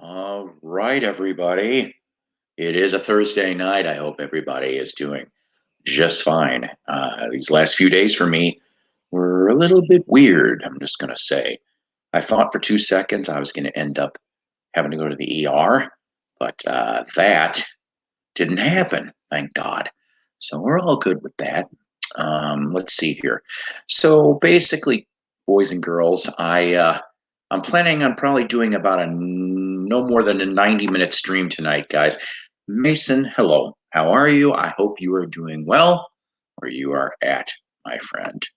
All right, everybody. It is a Thursday night. I hope everybody is doing just fine. These last few days for me were a little bit weird, I'm just going to say. I thought for 2 seconds I was going to end up having to go to the ER, but that didn't happen, thank God. So we're all good with that. Let's see here. So basically, boys and girls, I'm planning on probably doing about a no more than a 90-minute stream tonight, guys. Mason, hello. How are you? I hope you are doing well where you are at, my friend.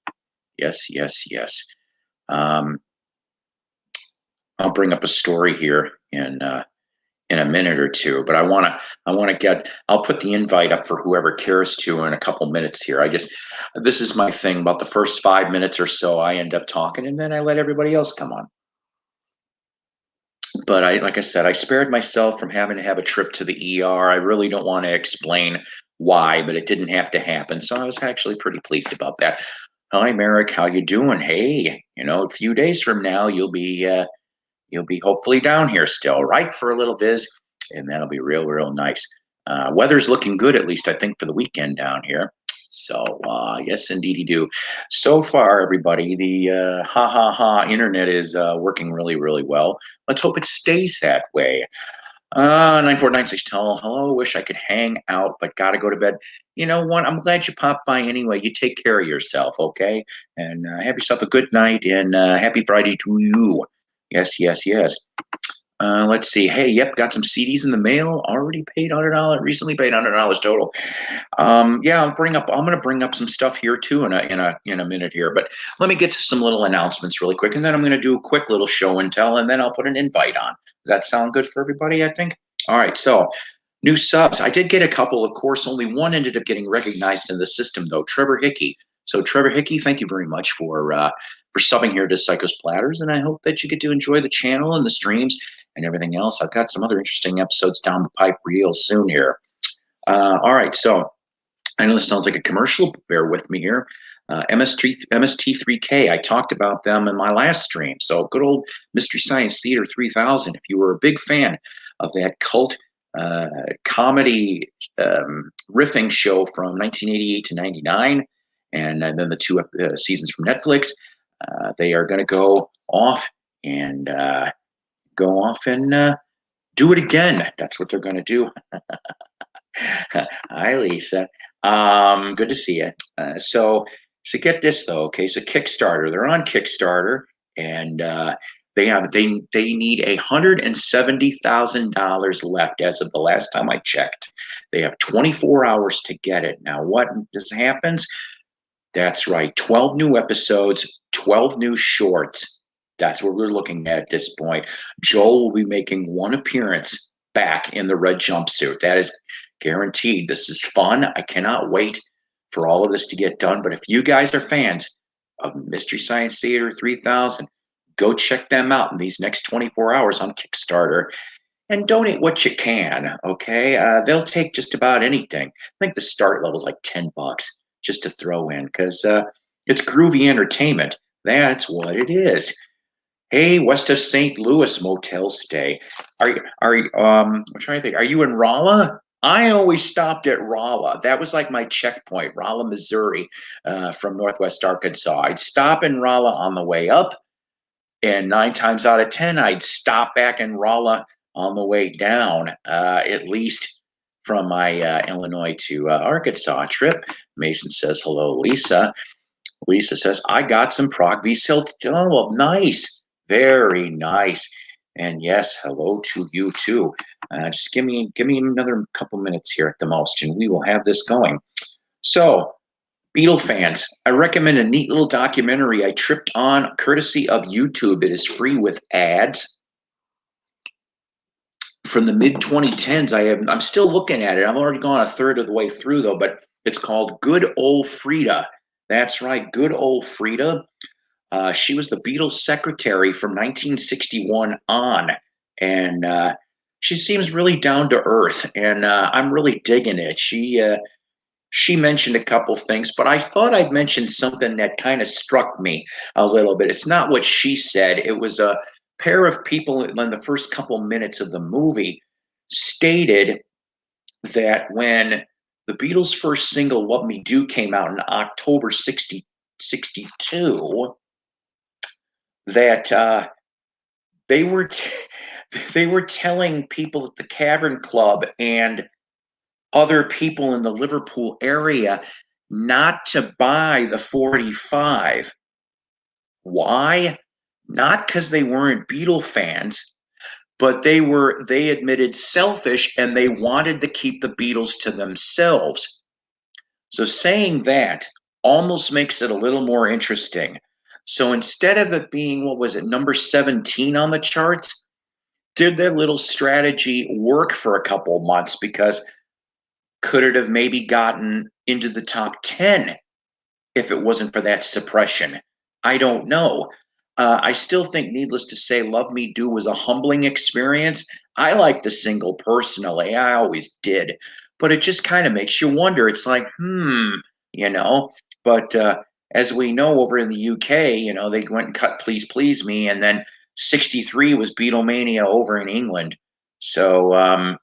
Yes, yes, yes. Um, I'll bring up a story here in a minute or two, but I'll put the invite up for whoever cares to in a couple minutes here. This is my thing about the first 5 minutes or so. I end up talking and then I let everybody else come on. But like I said, I spared myself from having to have a trip to the ER. I really don't want to explain why, but it didn't have to happen. So I was actually pretty pleased about that. Hi, Merrick. How you doing? Hey, a few days from now, you'll be hopefully down here still, right, for a little viz, and that'll be real, real nice. Weather's looking good, at least I think, for the weekend down here. So yes, indeedy do. So far, everybody, the ha ha ha internet is working really, really well. Let's hope it stays that way. 9496 tell hello. Wish I could hang out, but gotta go to bed. You know what? I'm glad you popped by anyway. You take care of yourself, okay? And have yourself a good night and happy Friday to you. Yes, yes, yes. Let's see. Hey, yep, got some CDs in the mail. Already paid $100. Recently paid $100 total. Yeah, I'm gonna bring up some stuff here too in a minute here. But let me get to some little announcements really quick, and then I'm gonna do a quick little show and tell, and then I'll put an invite on. Does that sound good for everybody? I think. All right. So new subs. I did get a couple. Of course, only one ended up getting recognized in the system though. Trevor Hickey. So Trevor Hickey, thank you very much for subbing here to Psykos Platters, and I hope that you get to enjoy the channel and the streams and everything else. I've got some other interesting episodes down the pipe real soon here. All right, so I know this sounds like a commercial, but bear with me here. MST3K, I talked about them in my last stream. So good old Mystery Science Theater 3000. If you were a big fan of that cult comedy riffing show from 1988 to 99, and then the two seasons from Netflix, they are going to go off and do it again. That's what they're going to do. Hi, Lisa. Good to see you. So get this though. Okay, so Kickstarter. They're on Kickstarter, and they need $170,000 left as of the last time I checked. They have 24 hours to get it. Now, what this happens? That's right. 12 new episodes, 12 new shorts. That's what we're looking at this point. Joel will be making one appearance back in the red jumpsuit. That is guaranteed. This is fun. I cannot wait for all of this to get done. But if you guys are fans of Mystery Science Theater 3000, go check them out in these next 24 hours on Kickstarter and donate what you can. Okay, they'll take just about anything. I think the start level is like $10 just to throw in because it's groovy entertainment. That's what it is. Hey, west of St. Louis motel stay. I'm trying to think. Are you in Rolla? I always stopped at Rolla. That was like my checkpoint, Rolla, Missouri, from Northwest Arkansas. I'd stop in Rolla on the way up, and 9 times out of 10, I'd stop back in Rolla on the way down, at least from my Illinois to Arkansas trip. Mason says, hello, Lisa. Lisa says, I got some Prague V Silt. Oh, well, nice. Very nice. And yes, hello to you too. Just give me another couple minutes here at the most, and we will have this going. So, Beatle fans, I recommend a neat little documentary I tripped on courtesy of YouTube. It is free with ads. From the mid 2010s, I'm still looking at it. I've already gone a third of the way through though, but it's called Good Old Frida. That's right, Good Old Frida. She was the Beatles' secretary from 1961 on, and she seems really down to earth, and I'm really digging it. She mentioned a couple things, but I thought I'd mention something that kind of struck me a little bit. It's not what she said. It was a pair of people in the first couple minutes of the movie stated that when the Beatles' first single, Love Me Do, came out in October 62, that they were they were telling people at the Cavern Club and other people in the Liverpool area not to buy the 45. Why? Not because they weren't Beatle fans, but they admitted selfish and they wanted to keep the Beatles to themselves. So saying that almost makes it a little more interesting. So instead of it being, what was it, number 17 on the charts, did their little strategy work for a couple months? Because could it have maybe gotten into the top 10 if it wasn't for that suppression? I don't know. I still think, needless to say, Love Me Do was a humbling experience. I like the single personally. I always did. But it just kind of makes you wonder. It's like, you know. But as we know over in the UK, they went and cut Please Please Me. And then 63 was Beatlemania over in England. So,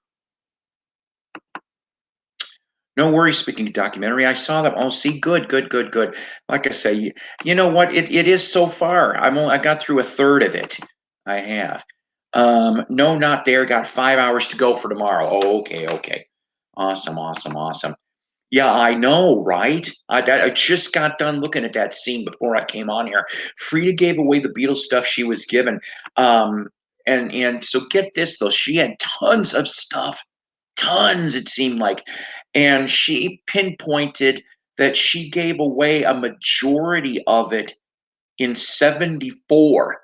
no worries. Speaking of documentary, I saw that. Oh, see, good, good, good, good. Like I say, you know what? It is so far. I got through a third of it. I have. No, Not There. Got 5 hours to go for tomorrow. Oh, okay, okay. Awesome, awesome, awesome. Yeah, I know, right? I just got done looking at that scene before I came on here. Frida gave away the Beatles stuff she was given. And so get this though, she had tons of stuff, tons it seemed like, and she pinpointed that she gave away a majority of it in 74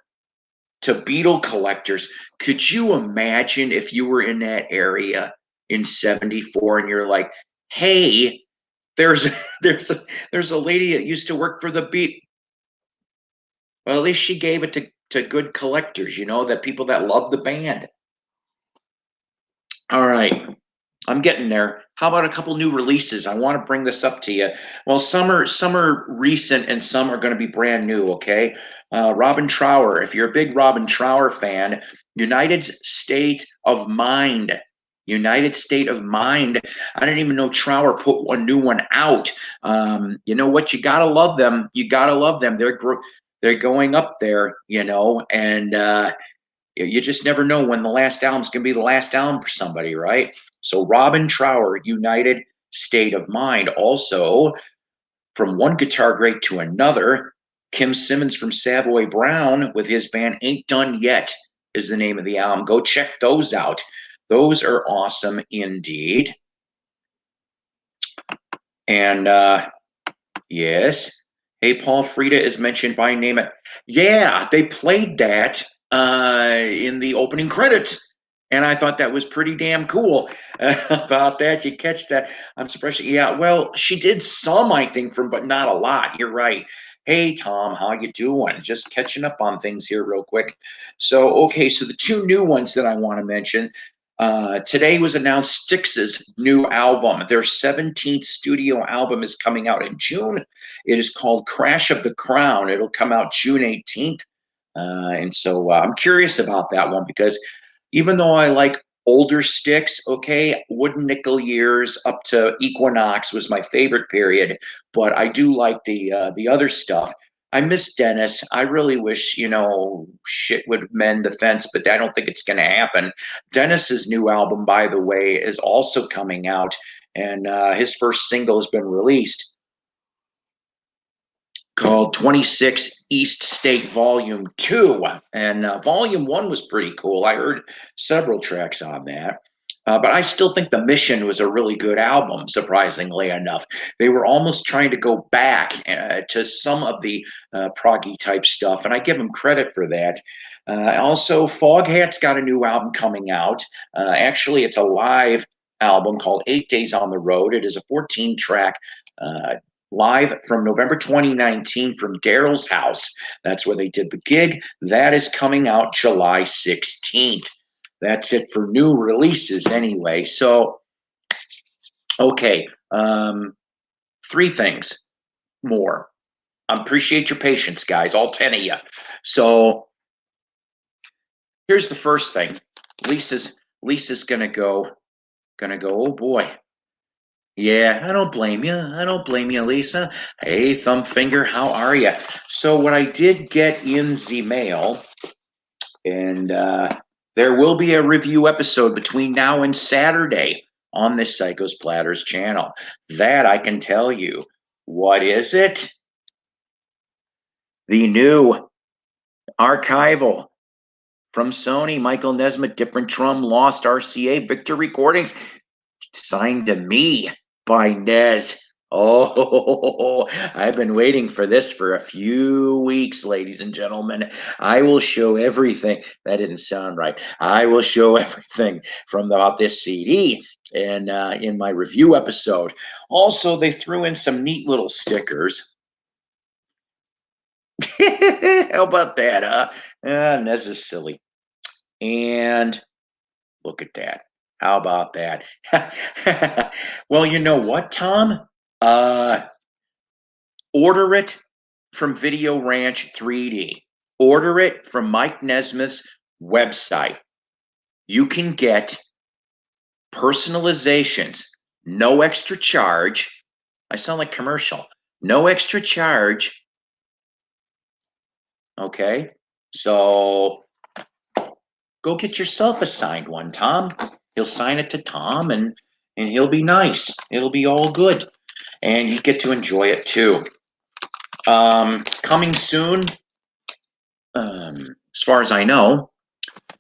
to Beetle collectors. Could you imagine if you were in that area in 74 and you're like, hey, there's there's a lady that used to work for the Beat. Well, at least she gave it to good collectors, that people that love the band. All right. I'm getting there. How about a couple new releases? I want to bring this up to you. Well, some are recent and some are going to be brand new. Okay, Robin Trower. If you're a big Robin Trower fan, United State of Mind. United State of Mind. I didn't even know Trower put a new one out. You know what? You gotta love them. You gotta love them. They're going up there. And you just never know when the last album's going to be the last album for somebody, right? So Robin Trower, United State of Mind. Also, from one guitar great to another, Kim Simmons from Savoy Brown with his band Ain't Done Yet is the name of the album. Go check those out. Those are awesome indeed. And yes. Hey, Paul, Frida is mentioned by name. Yeah, they played that in the opening credits. And I thought that was pretty damn cool about that. You catch that? I'm surprised. Yeah, well, she did some, I think, but not a lot. You're right. Hey, Tom, how you doing? Just catching up on things here real quick. So, okay, so the two new ones that I want to mention. Today was announced Styx's new album. Their 17th studio album is coming out in June. It is called Crash of the Crown. It'll come out June 18th. And so I'm curious about that one because even though I like older Styx, okay, Wooden Nickel years up to Equinox was my favorite period, but I do like the other stuff. I miss Dennis. I really wish, shit would mend the fence, but I don't think it's going to happen. Dennis's new album, by the way, is also coming out, and his first single has been released called 26 East State Volume 2. And Volume 1 was pretty cool. I heard several tracks on that. But I still think The Mission was a really good album, surprisingly enough. They were almost trying to go back to some of the proggy type stuff, and I give them credit for that. Also, Foghat's got a new album coming out. Actually, it's a live album called 8 Days on the Road. It is a 14-track live from November 2019 from Daryl's house. That's where they did the gig. That is coming out July 16th. That's it for new releases anyway. So, okay, three things more. I appreciate your patience, guys, all 10 of you. So, here's the first thing. Lisa's gonna go, oh boy. Yeah, I don't blame you. I don't blame you, Lisa. Hey, Thumbfinger, how are you? So what I did get in the mail, and there will be a review episode between now and Saturday on this Psykos Platters channel. That I can tell you. What is it? The new archival from Sony, Michael Nesmith, Different Drum, Lost RCA, Victor Recordings, signed to me by Nez. Oh, I've been waiting for this for a few weeks, ladies and gentlemen. I will show everything. That didn't sound right. I will show everything from about this CD and in my review episode. Also, they threw in some neat little stickers. How about that, huh? Nez is silly. And look at that. How about that? Well, you know what, Tom? Order it from Video Ranch 3D. Order it from Mike Nesmith's website. You can get personalizations, no extra charge. I sound like commercial. No extra charge. Okay? So go get yourself a signed one, Tom. He'll sign it to Tom and he'll be nice. It'll be all good. And you get to enjoy it too. Coming soon, as far as I know,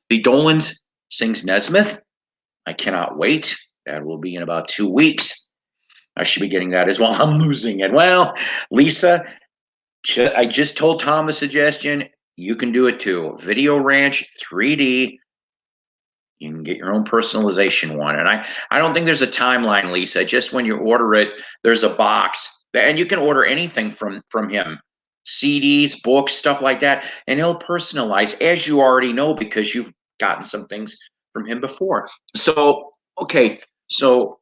the Dolans sings Nesmith. I cannot wait. That will be in about 2 weeks. I should be getting that as well. I'm losing it. Well, Lisa, I just told Tom the suggestion. You can do it too. Video Ranch 3D. You can get your own personalization one. And I don't think there's a timeline, Lisa. Just when you order it, there's a box. And you can order anything from him. CDs, books, stuff like that. And he'll personalize, as you already know, because you've gotten some things from him before. So, okay. So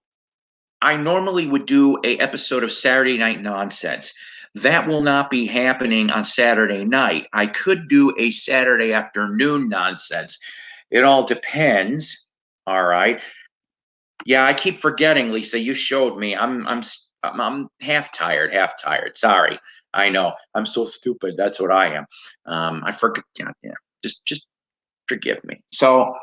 I normally would do a episode of Saturday Night Nonsense. That will not be happening on Saturday night. I could do a Saturday afternoon nonsense. It all depends. All right. Yeah, I keep forgetting, Lisa. You showed me. I'm half tired. Half tired. Sorry. I know. I'm so stupid. That's what I am. I forget. Yeah. Just forgive me. So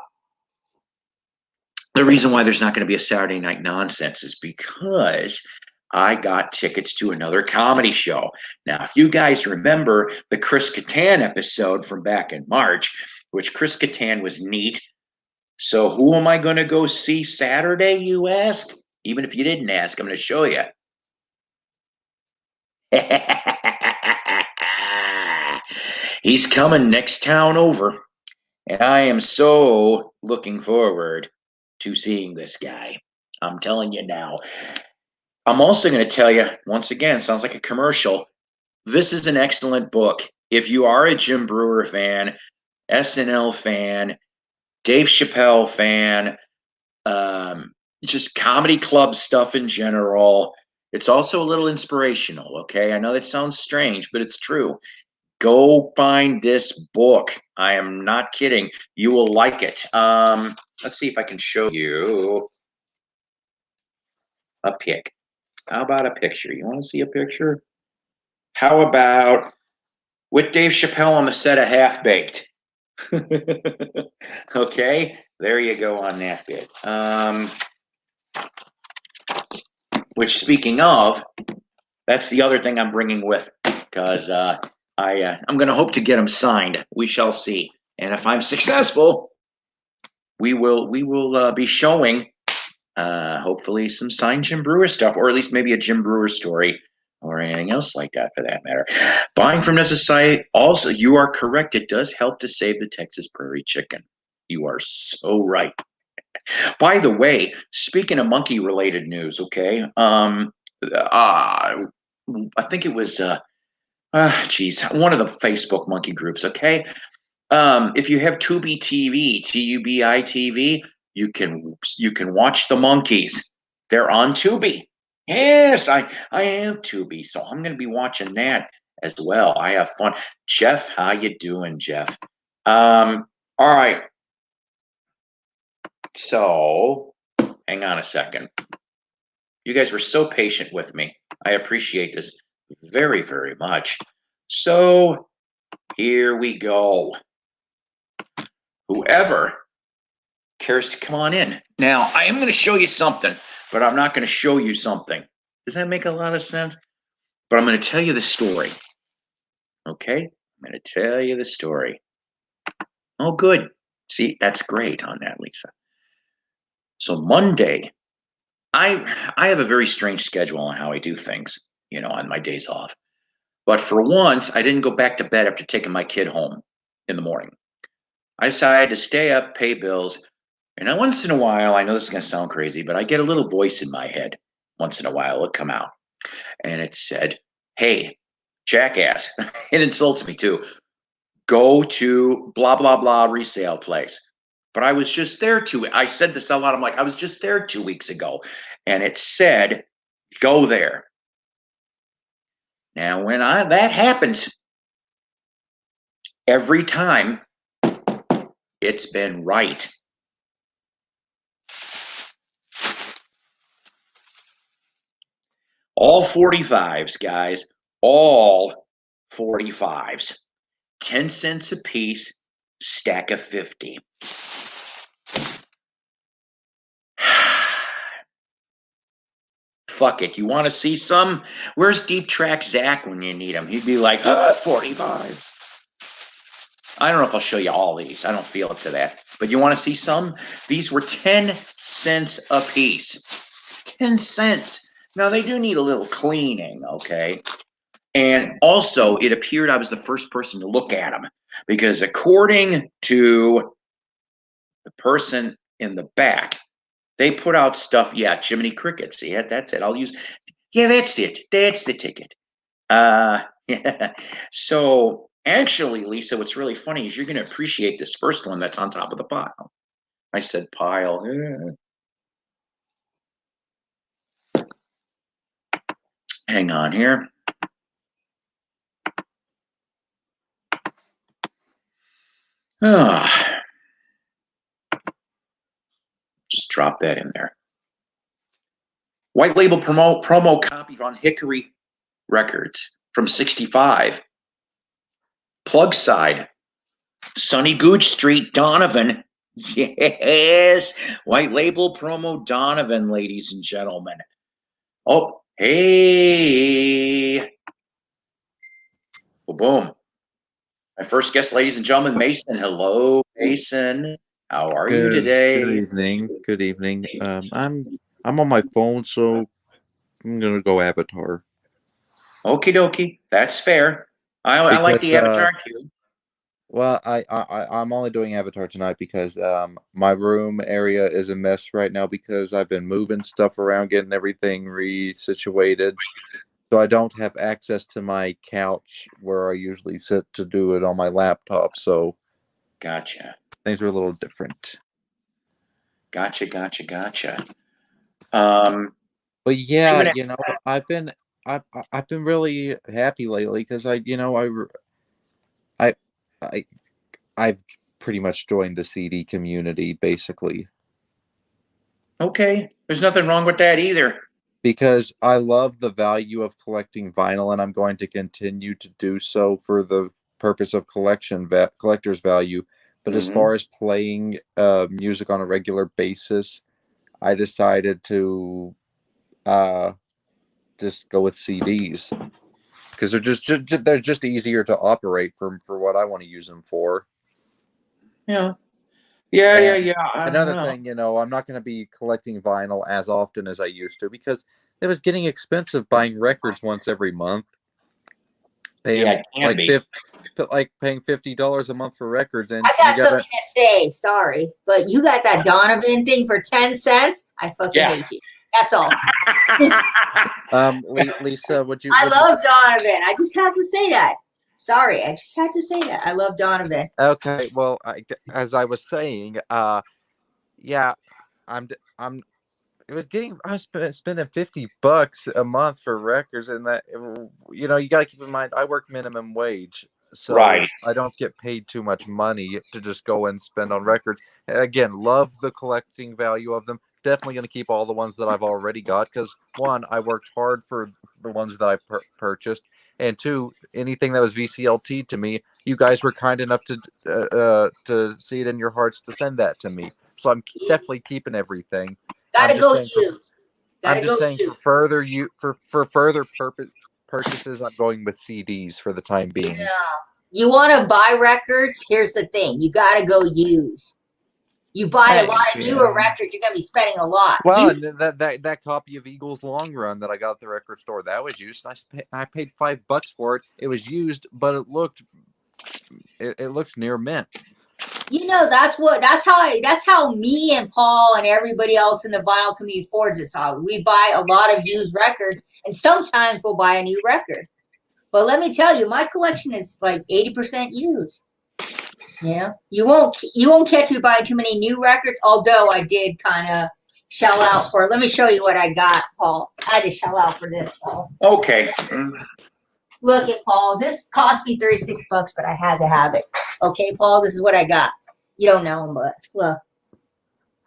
the reason why there's not going to be a Saturday Night Nonsense is because I got tickets to another comedy show. Now, if you guys remember the Chris Kattan episode from back in March, which Chris Kattan was neat. So who am I going to go see Saturday, you ask? Even if you didn't ask, I'm going to show you. He's coming next town over. And I am so looking forward to seeing this guy. I'm telling you now. I'm also going to tell you, once again, sounds like a commercial. This is an excellent book. If you are a Jim Breuer fan, SNL fan, Dave Chappelle fan, just comedy club stuff in general, it's also a little inspirational, okay? I know that sounds strange, but it's true. Go find this book. I am not kidding. You will like it. Let's see if I can show you a pic. How about a picture? You want to see a picture? How about with Dave Chappelle on the set of Half Baked? Okay, there you go on that bit. Which, speaking of, that's the other thing I'm bringing with, because I'm going to hope to get them signed. We shall see. And if I'm successful, we will be showing hopefully some signed Jim Breuer stuff, or at least maybe a Jim Breuer story or anything else like that for that matter. Buying from Nessa's site, also, you are correct. It does help to save the Texas prairie chicken. You are so right. By the way, speaking of monkey related news, okay, I think it was one of the Facebook monkey groups, okay. If you have Tubi TV, Tubi TV, you can watch the monkeys. They're on Tubi. Yes, I have Tubi, so I'm going to be watching that as well. I have fun. Jeff, how you doing, Jeff? All right. So, hang on a second. You guys were so patient with me. I appreciate this very, very much. So, here we go. Whoever cares to come on in. Now, I am going to show you something, but I'm not going to show you something. Does that make a lot of sense? But I'm going to tell you the story. Okay? I'm going to tell you the story. Oh, good. See, that's great on that, Lisa. So Monday, I have a very strange schedule on how I do things, on my days off. But for once, I didn't go back to bed after taking my kid home in the morning. I decided to stay up, pay bills, and then once in a while, I know this is going to sound crazy, but I get a little voice in my head. Once in a while, it'll come out. And it said, "Hey, jackass." It insults me too. "Go to blah, blah, blah resale place." But I was just there I said this out loud. I'm like, I was just there 2 weeks ago. And it said, "Go there." Now, when that happens, every time it's been right. All 45s, guys. All 45s. 10 cents a piece, stack of 50. Fuck it. You want to see some? Where's Deep Track Zach when you need him? He'd be like, 45s. I don't know if I'll show you all these. I don't feel up to that. But you want to see some? These were 10 cents a piece. 10 cents. Now, they do need a little cleaning, okay? And also, it appeared I was the first person to look at them because according to the person in the back, they put out stuff. Yeah, Jiminy Cricket. See it? That's it. Yeah, that's it. That's the ticket. Yeah. So actually, Lisa, what's really funny is you're going to appreciate this first one that's on top of the pile. I said pile. Hang on here. Just drop that in there. White label promo copy on Hickory Records from 65. Plug side. Sunny Gooch Street, Donovan. Yes. White label promo Donovan, ladies and gentlemen. Oh, hey. Well, boom. My first guest, ladies and gentlemen, Mason. Hello, Mason. How are you today? Good evening. Good evening. I'm on my phone, so I'm gonna go Avatar. Okie dokie. That's fair. I like the Avatar too. Well, I'm only doing Avatar tonight because my room area is a mess right now because I've been moving stuff around, getting everything resituated. So I don't have access to my couch where I usually sit to do it on my laptop. So Gotcha. things are a little different. Gotcha. But yeah, I've been really happy lately because I I I've pretty much joined the CD community basically Okay. There's nothing wrong with that either. because I love the value of collecting vinyl, and I'm going to continue to do so for the purpose of collector's value. But as Mm-hmm. far as playing music on a regular basis, I decided to uh, just go with CDs because they're just easier to operate for what I want to use them for. Yeah. And I don't another know. thing, I'm not going to be collecting vinyl as often as I used to because it was getting expensive buying records once every month, Yeah, paying it can be. paying $50 a month for records, and I you got got something to say. Sorry, but you got that Donovan thing for 10 cents. I fucking Yeah. hate you. That's all. Lisa, I love Donovan. I just had to say that. Sorry, I just had to say that. I love Donovan. okay? Well, as I was saying, yeah, I'm. It was getting. I was spending $50 a month for records, and that you got to keep in mind I work minimum wage. So Right. I don't get paid too much money to just go and spend on records. Again, love the collecting value of them. Definitely going to keep all the ones that I've already got because one, I worked hard for the ones that I purchased, and two, anything that was VCLT to me, you guys were kind enough to see it in your hearts to send that to me. So I'm definitely keeping everything. Gotta go use. I'm Gotta just go saying use. for further for further purchases, I'm going with CDs for the time being. Yeah. You want to buy records? Here's the thing: you gotta go use. You buy a lot of newer records, you're gonna be spending a lot. Well, and that copy of Eagles Long Run that I got at the record store, that was used. And I paid $5 for it. It was used, but it looked near mint. You know, that's how me and Paul and everybody else in the vinyl community affords this hobby. We buy a lot of used records, and sometimes we'll buy a new record. But let me tell you, my collection is like 80% used. Yeah, you won't catch me buying too many new records. Although I did kind of shell out for. Let me show you what I got, Paul. I had to shell out for this, Paul. Okay. Look at Paul. This cost me $36, but I had to have it. Okay, Paul. This is what I got. You don't know him, but look,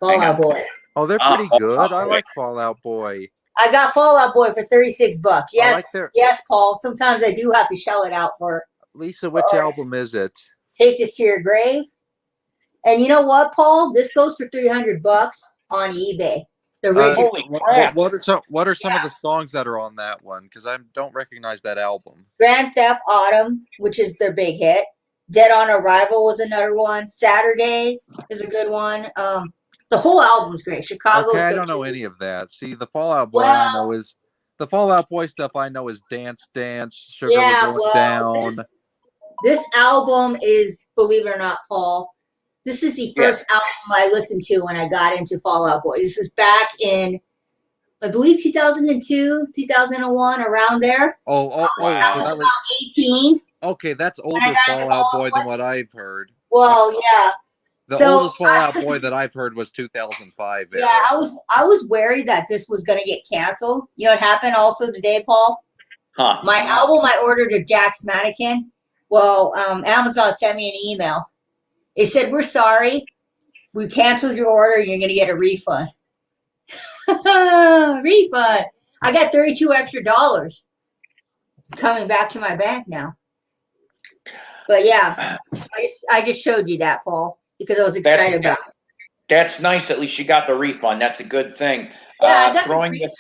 Fallout Boy. Oh, they're pretty good. I like Fallout Boy. I got Fallout Boy for $36. Yes, like yes, Paul. Sometimes I do have to shell it out for. Lisa, which album is it? Take This to Your Grave. And you know what, Paul? This goes for $300 on eBay. The original. Holy crap! What are some of the songs that are on that one? Because I don't recognize that album. Grand Theft Autumn, which is their big hit. Dead on Arrival was another one. Saturday is a good one. The whole album's great. Chicago. Okay, I don't know any of that. See, the Fallout Boy I know is the Fallout Boy stuff. I know is Dance Dance, Sugar We're Going Down. This album is, believe it or not, Paul, this is the first album I listened to when I got into Fallout Boy. This is back in, I believe, 2002, 2001, around there. Wow. So that was about 18. Okay, that's older Fallout Boy than what I've heard. Well, yeah. The oldest Fallout Boy that I've heard was 2005. Yeah, I was worried that this was going to get canceled. You know what happened also today, Paul? Huh. My album I ordered at Jack's Mannequin. Well, Amazon sent me an email. It said, "We're sorry. We canceled your order. You're going to get a refund." Refund. I got $32 extra coming back to my bank now. But yeah, I just showed you that, Paul, because I was excited about it. That's nice. At least you got the refund. That's a good thing. Yeah, I got the refund.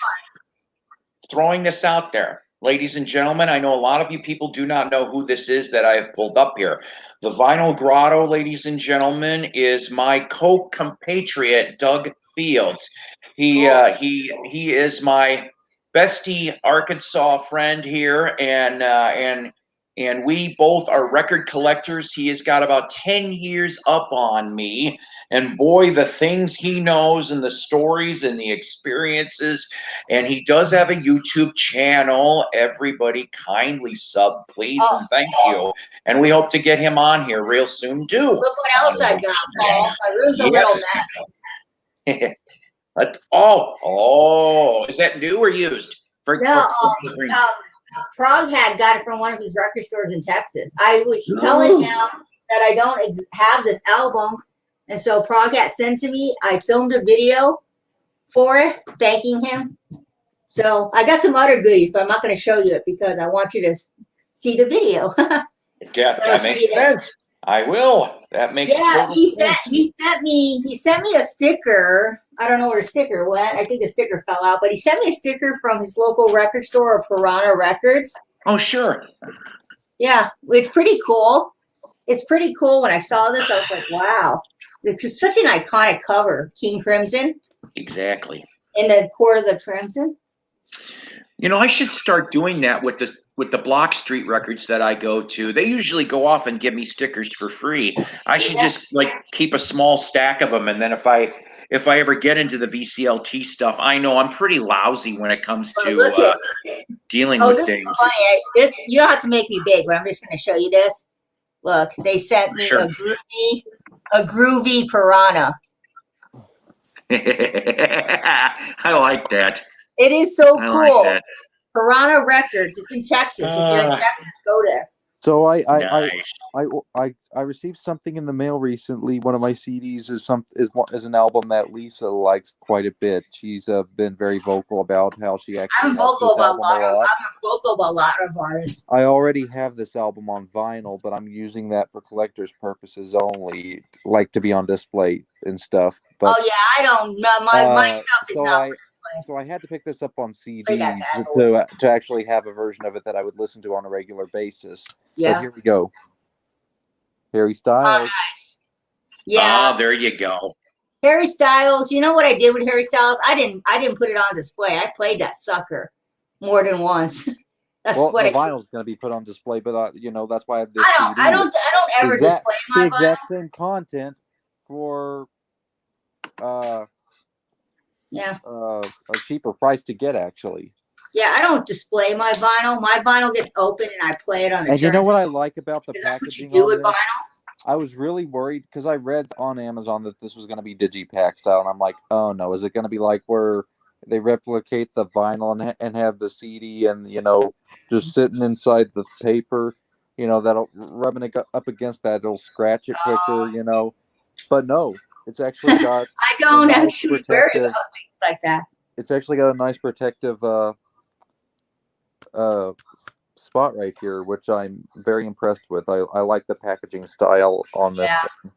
Throwing this out there. Ladies and gentlemen, I know a lot of you people do not know who this is that I have pulled up here. The Vinyl Grotto, ladies and gentlemen, is my co-compatriot, Doug Fields. He is my bestie Arkansas friend here, and we both are record collectors. He has got about 10 years up on me. And boy, the things he knows and the stories and the experiences. And he does have a YouTube channel. Everybody kindly sub, please, and thank you. And we hope to get him on here real soon, too. Look what else I got, Paul. My room's a little mess. Is that new or used? Frog had got it from one of his record stores in Texas. I was telling him that I don't have this album, and so Frog had sent to me. I filmed a video for it, thanking him. So I got some other goodies, but I'm not going to show you it because I want you to see the video. Yeah, that makes sense. I will. That makes sense. He sent me a sticker. I don't know where the sticker went. I think the sticker fell out, but he sent me a sticker from his local record store, Piranha Records. Oh, sure. Yeah, it's pretty cool. It's pretty cool. When I saw this, I was like, wow. It's such an iconic cover, King Crimson. Exactly. In the Court of the Crimson. You know, I should start doing that with the Block Street records that I go to. They usually go off and give me stickers for free. I should just keep a small stack of them, and then if I ever get into the VCLT stuff, I know I'm pretty lousy when it comes to dealing with things. Is funny. You don't have to make me big, but I'm just going to show you this. Look, they sent me a groovy piranha. I like that. It is so cool. Like that. Piranha Records. It's in Texas. If you're in Texas, go there. So Nice. I received something in the mail recently. One of my CDs is an album that Lisa likes quite a bit. She's been very vocal about how she actually I'm likes vocal this about a album a lot of. lot. I'm vocal about a lot of artists. I already have this album on vinyl, but I'm using that for collector's purposes only, like to be on display and stuff. But Oh yeah, I don't know. My stuff is so not I for display. so I had to pick this up on Play that CD bad boy. to actually have a version of it that I would listen to on a regular basis. But Yeah. here we go. Harry Oh, Styles. nice. Yeah. Oh, there you go. Harry Styles. You know what I did with Harry Styles? I didn't put it on display. I played that sucker more than once. That's Well, what the I do. vinyl's going to be put on display, but that's why I have this I CD. don't ever display The my exact vinyl. same content for Yeah. a cheaper price to get, actually. Yeah, I don't display my vinyl. My vinyl gets open and I play it on the And you know turntable. what I like about the Because that's what you packaging do on with this? vinyl. I was really worried because I read on Amazon that this was going to be digipack style, and I'm like, oh no, is it going to be like where they replicate the vinyl and have the CD and just sitting inside the paper, that'll rubbing it up against that, it'll scratch it quicker, But no, it's actually got I a don't nice actually worry protective. about things like that. It's actually got a nice protective spot right here, which I'm very impressed with. I like the packaging style on this Yeah. one.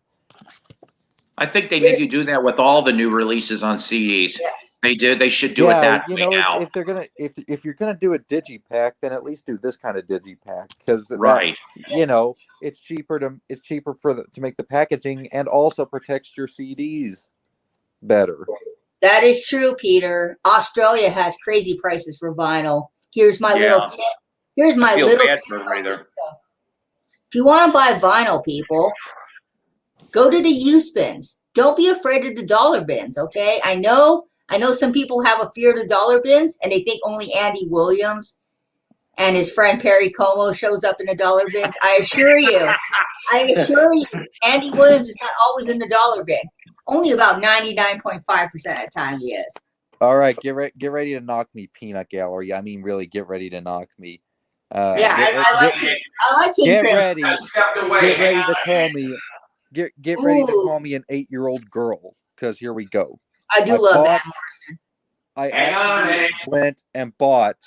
I think they need to do that with all the new releases on CDs. Yeah. They did. They should do it that way now. if they're gonna if you're gonna do a digipack, then at least do this kind of digipack because Right. it's cheaper to make the packaging and also protects your CDs better. That is true, Peter. Australia has crazy prices for vinyl. Here's my little Yeah. tip. Here's I my feel little bad tip. for everybody there. If you want to buy vinyl, people, go to the used bins. Don't be afraid of the dollar bins, okay? I know some people have a fear of the dollar bins and they think only Andy Williams and his friend Perry Como shows up in the dollar bins. I assure you, Andy Williams is not always in the dollar bin. Only about 99.5% of the time he is. All right, get ready to knock me, Peanut Gallery. I mean, really, get ready to knock me. Yeah, I like him. Get Crimson. ready. Get ready to call me. Get ready to Ooh. call me an 8-year-old girl. Because here we go. I do love that. I actually went and bought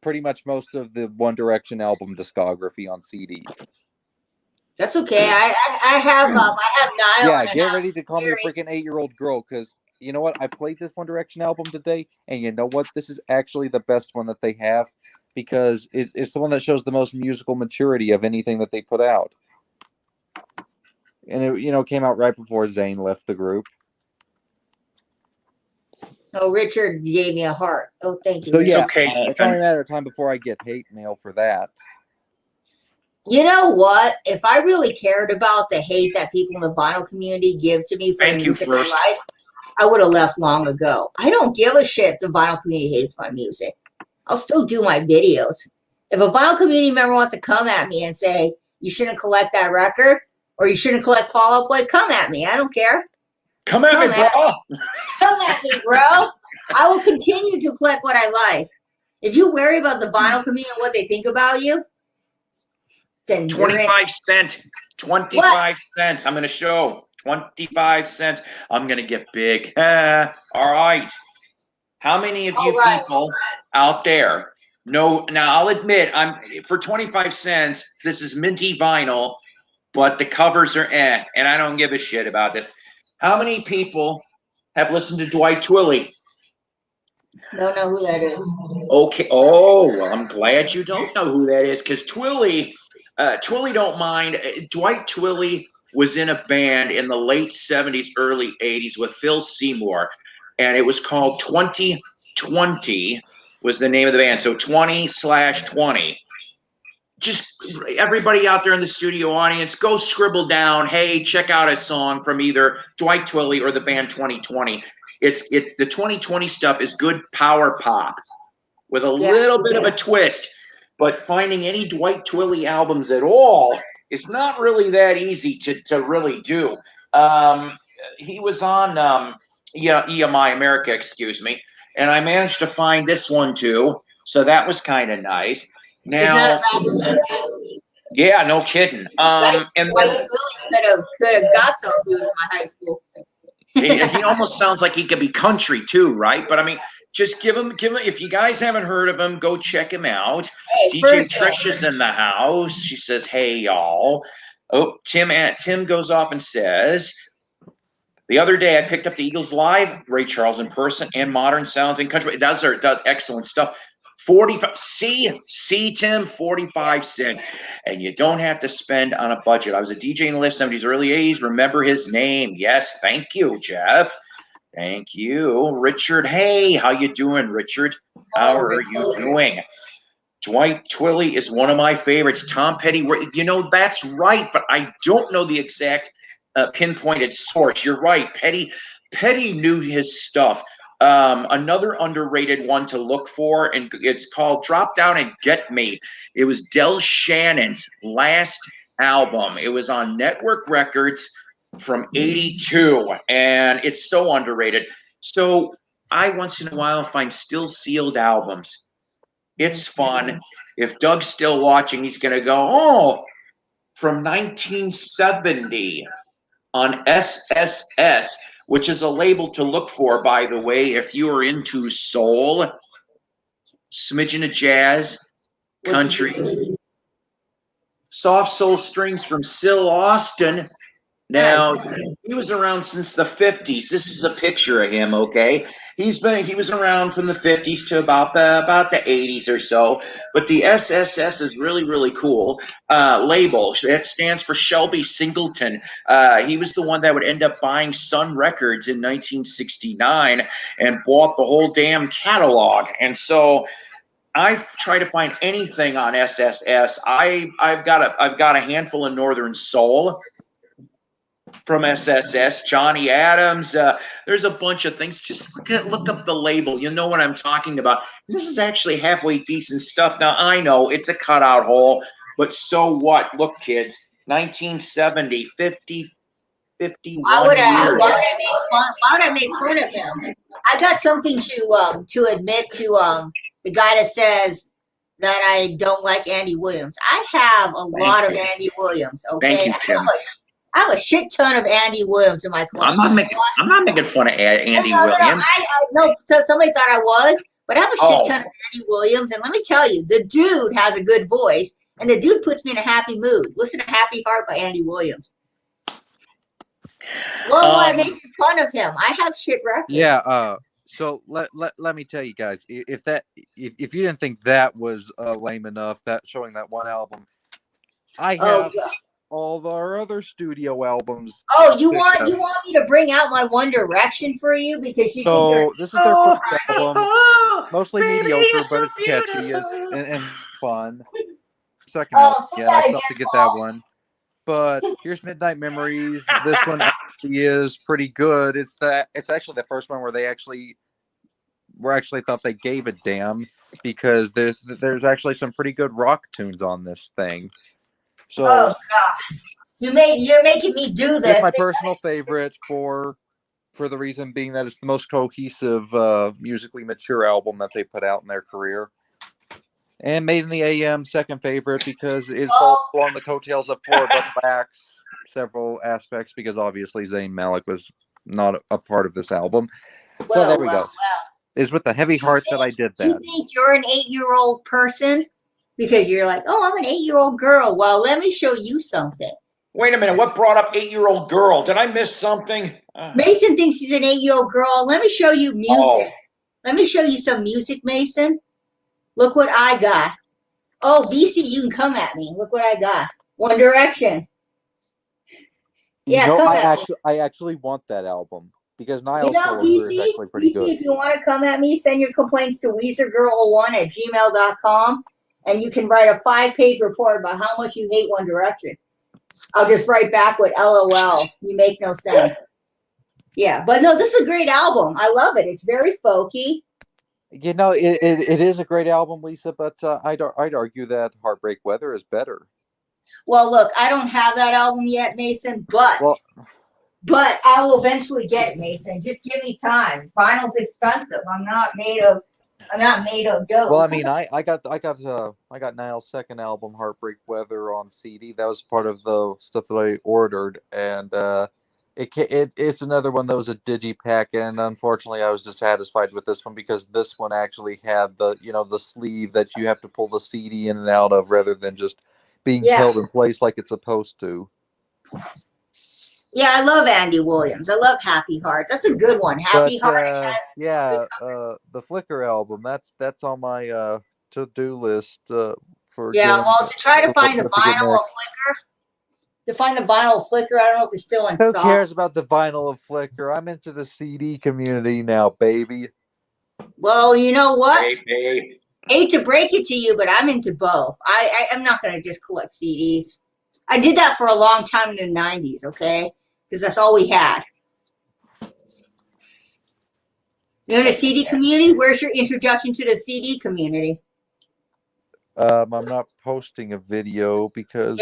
pretty much most of the One Direction album discography on CD. That's okay. I have Niall. Yeah, and get ready to call me a freaking 8-year-old girl, because you know what? I played this One Direction album today, and you know what? This is actually the best one that they have, because it's the one that shows the most musical maturity of anything that they put out. And it came out right before Zayn left the group. Oh, Richard gave me a heart. Oh, thank you. So Richard. yeah, It's okay, it's only a matter of time before I get hate mail for that. You know what? If I really cared about the hate that people in the vinyl community give to me for the music I like, I would have left long ago. I don't give a shit if the vinyl community hates my music. I'll still do my videos. If a vinyl community member wants to come at me and say, you shouldn't collect that record, or you shouldn't collect Fall Out Boy, come at me. I don't care. Come at me, bro. Come at me, bro. I will continue to collect what I like. If you worry about the vinyl community and what they think about you, then 25 cents. 25 cents. I'm going to show 25 cents. I'm going to get big. All right. How many of you people out there know? Now, I'll admit, I'm for 25 cents. This is minty vinyl, but the covers are and I don't give a shit about this. How many people have listened to Dwight Twilley? Don't know who that is. Okay. Oh, well, I'm glad you don't know who that is, because Twilley don't mind. Dwight Twilley was in a band in the late 70s, early 80s with Phil Seymour, and it was called 2020 was the name of the band. So 20/20. Just everybody out there in the studio audience, go scribble down, hey, check out a song from either Dwight Twilley or the band 2020. The 2020 stuff is good power pop with a little bit of a twist, but finding any Dwight Twilley albums at all is not really that easy to really do. He was on EMI America, excuse me, and I managed to find this one too, so that was kind of nice. Now, yeah, no kidding. And then could have got some dudes in my high school. he almost sounds like he could be country too, right? But I mean, just give him. If you guys haven't heard of him, go check him out. Hey, DJ Trish is in the house. She says, "Hey, y'all." Oh, Tim goes off and says, "The other day I picked up the Eagles live, Ray Charles in person, and modern sounds and country. That's excellent stuff. 45. See, Tim, 45 cents, and you don't have to spend on a budget. I was a DJ in the late 70s, early 80s. Remember his name? Yes, thank you, Jeff. Thank you, Richard. Hey, how you doing, Richard? How are you doing? Dwight Twilley is one of my favorites. Tom Petty, you know, that's right, but I don't know the exact pinpointed source. You're right. Petty knew his stuff. Another underrated one to look for, and it's called Drop Down and Get Me. It was Del Shannon's last album. It was on Network Records from '82, and it's so underrated. So I once in a while find still sealed albums. It's fun. If Doug's still watching, he's going to go, oh, from 1970 on SSS, which is a label to look for, by the way, if you are into soul, smidgen of jazz, country, soft soul strings from Syl Austin. Now, he was around since the 50s. This is a picture of him, okay? He was around from the 50s to about the 80s or so. But the SSS is really, really cool label. That stands for Shelby Singleton. He was the one that would end up buying Sun Records in 1969 and bought the whole damn catalog. And so I try to find anything on SSS. I've got a handful of Northern Soul from SSS, Johnny Adams. There's a bunch of things. Just look up the label. You know what I'm talking about. This is actually halfway decent stuff. Now, I know it's a cutout hole, but so what? Look, kids, 1970, 51 years. Why would I make fun of him? I got something to admit to the guy that says that I don't like Andy Williams. I have a lot of Andy Williams. Okay, thank you, Tim. I have a shit ton of Andy Williams in my collection. I'm not making fun of Andy Williams. No, somebody thought I was, but I have a shit ton of Andy Williams, and let me tell you, the dude has a good voice, and the dude puts me in a happy mood. Listen to "Happy Heart" by Andy Williams. Well, I make fun of him. I have shit records. Yeah. So let me tell you guys, if you didn't think that was lame enough, that showing that one album, I have all our other studio albums. Oh, you want me to bring out my One Direction for you because you? So this is their first album, mostly mediocre, but it's catchy and fun. Second album, I still have to get that one. But here's Midnight Memories. This one actually is pretty good. It's actually the first one where they actually thought they gave a damn, because there's actually some pretty good rock tunes on this thing. So, oh God, you're making me do this. It's my personal favorite for the reason being that it's the most cohesive, musically mature album that they put out in their career. And Made in the AM, second favorite, because it's all on the coattails of Four But Backs, several aspects, because obviously Zayn Malik was not a part of this album. So there we go. It's with the heavy heart that I did that. You think you're an 8-year-old person? Because you're like, oh, I'm an 8-year-old girl. Well, let me show you something. Wait a minute. What brought up 8-year-old girl? Did I miss something? Mason thinks he's an 8-year-old girl. Let me show you music. Let me show you some music, Mason. Look what I got. Oh, BC, you can come at me. Look what I got. One Direction. Yeah, I actually want that album. Because Niall's BC, is actually pretty good. If you want to come at me, send your complaints to weezergirl01@gmail.com. And you can write a 5-page report about how much you hate One Direction. I'll just write back with LOL. You make no sense. Yeah, but no, this is a great album. I love it. It's very folky. You know, it is a great album, Lisa, but I'd argue that Heartbreak Weather is better. Well, look, I don't have that album yet, Mason, but I will eventually get it, Mason. Just give me time. Vinyl's expensive. I'm not made of I'm not made of dough. Well, I mean, I got Niall's second album, Heartbreak Weather, on CD. That was part of the stuff that I ordered, and it's another one that was a digipack, and unfortunately, I was dissatisfied with this one because this one actually had the sleeve that you have to pull the CD in and out of rather than just being held in place like it's supposed to. Yeah, I love Andy Williams. I love Happy Heart. That's a good one. Happy Heart. The Flicker album. That's on my to-do list for. Yeah, well, to try to find the vinyl of Flicker. To find the vinyl of Flicker, I don't know if it's still in Who stock. cares about the vinyl of Flicker? I'm into the CD community now, baby. Well, you know what? Hey. Hate to break it to you, but I'm into both. I'm not going to just collect CDs. I did that for a long time in the 90s, okay? Because that's all we had. You're in the CD community? Where's your introduction to the CD community? I'm not posting a video because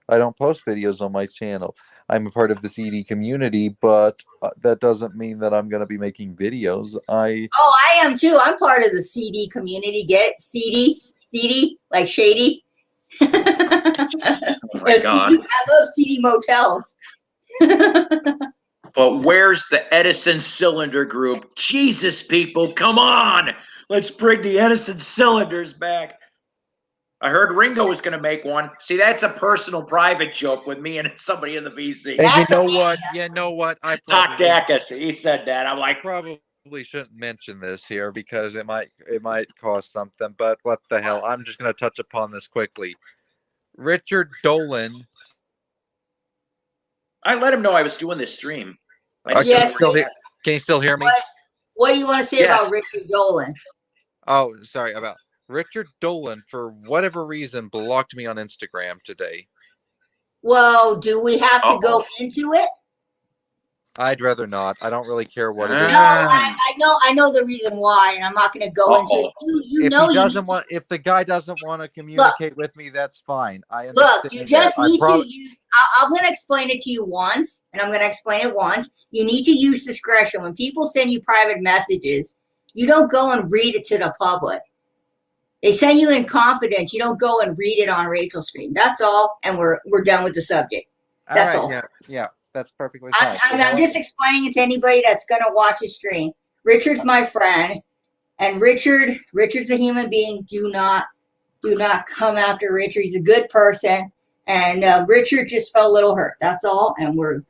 I don't post videos on my channel. I'm a part of the CD community, but that doesn't mean that I'm going to be making videos. I am too. I'm part of the CD community. Get it? CD, like shady. Oh my God. I love CD motels. But where's the Edison Cylinder Group? Jesus, people, come on. Let's bring the Edison Cylinders back. I heard Ringo was going to make one. See, that's a personal private joke with me and somebody in the VC. And you know what? I Talk Dacus. He said that. I'm like, probably shouldn't mention this here because it might cause something, but what the hell? I'm just going to touch upon this quickly. Richard Dolan. I let him know I was doing this stream. Yes, can you still hear me? What do you want to say about Richard Dolan? Oh, sorry, about Richard Dolan, for whatever reason, blocked me on Instagram today. Well, do we have to go into it? I'd rather not. I don't really care what it is. No, I know the reason why, and I'm not going to go into it. If the guy doesn't want to communicate with me, that's fine. I understand. Look, you just need to use. I'm going to explain it to you once, and I'm going to explain it once. You need to use discretion. When people send you private messages, you don't go and read it to the public. They send you in confidence. You don't go and read it on Rachel's screen. That's all, and we're done with the subject. That's all. Yeah. That's perfectly fine. I'm just explaining it to anybody that's going to watch the stream. Richard's my friend, and Richard's a human being. Do not come after Richard. He's a good person, and Richard just felt a little hurt. That's all, and we're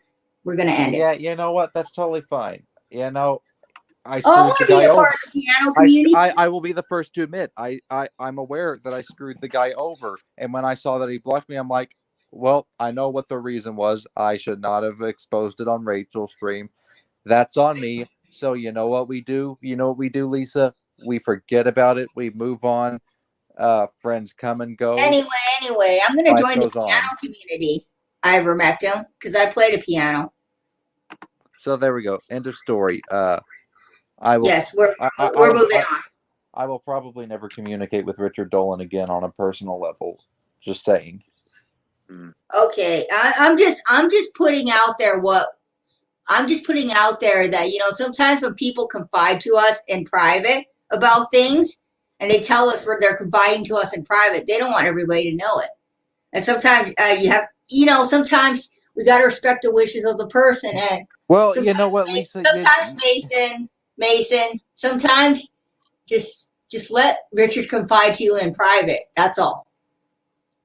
going to end it. Yeah, you know what? That's totally fine. You know, I want to be a part of the piano community. I will be the first to admit I'm aware that I screwed the guy over, and when I saw that he blocked me, I'm like, well, I know what the reason was. I should not have exposed it on Rachel's stream. That's on me. So you know what we do? You know what we do, Lisa? We forget about it. We move on. Friends come and go. Anyway, I'm going to join the piano community. Ivermectin, because I played a piano. So there we go. End of story. I will. Yes, we're moving on. I will probably never communicate with Richard Dolan again on a personal level. Just saying. Okay, I'm just putting out there that, you know, sometimes when people confide to us in private about things and they tell us they're confiding to us in private, they don't want everybody to know it. And sometimes sometimes we got to respect the wishes of the person. And well, you know what, Lisa? Sometimes Mason, sometimes just let Richard confide to you in private. That's all.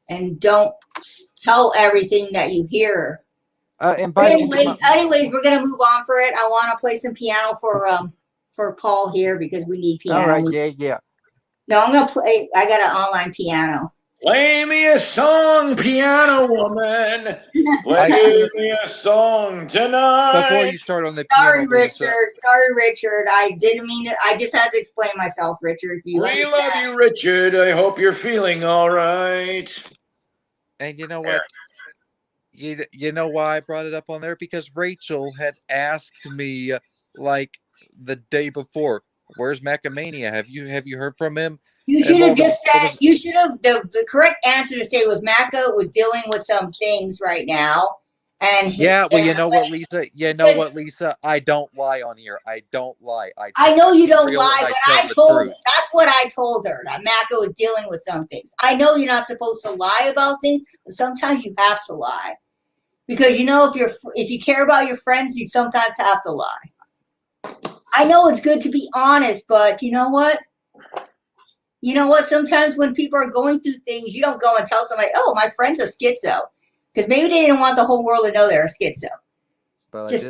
And don't tell everything that you hear. Anyways, we're gonna move on for it. I want to play some piano for Paul here because we need piano. All right, yeah. No, I'm gonna play. I got an online piano. Play me a song, piano woman. Play me a song tonight. Before you start on the piano, Sorry, Richard. I didn't mean it. I just had to explain myself, Richard. We love you, Richard. I hope you're feeling all right. And you know what? You know why I brought it up on there? Because Rachel had asked me like the day before, "Where's Macamania? Have you heard from him?" You should have just said. You should have. The correct answer to say was Macca was dealing with some things right now, And Yeah, well, you know what, way, Lisa? You know what, Lisa? I don't lie on here. I don't lie. I know you don't real lie, and I but tell I the told truth. that's what I told her, that Mako was dealing with some things. I know you're not supposed to lie about things, but sometimes you have to lie. Because if you care about your friends, you sometimes have to lie. I know it's good to be honest, but you know what? You know what? Sometimes when people are going through things, you don't go and tell somebody, "Oh, my friend's a schizo," because maybe they didn't want the whole world to know they're a schizo. But Just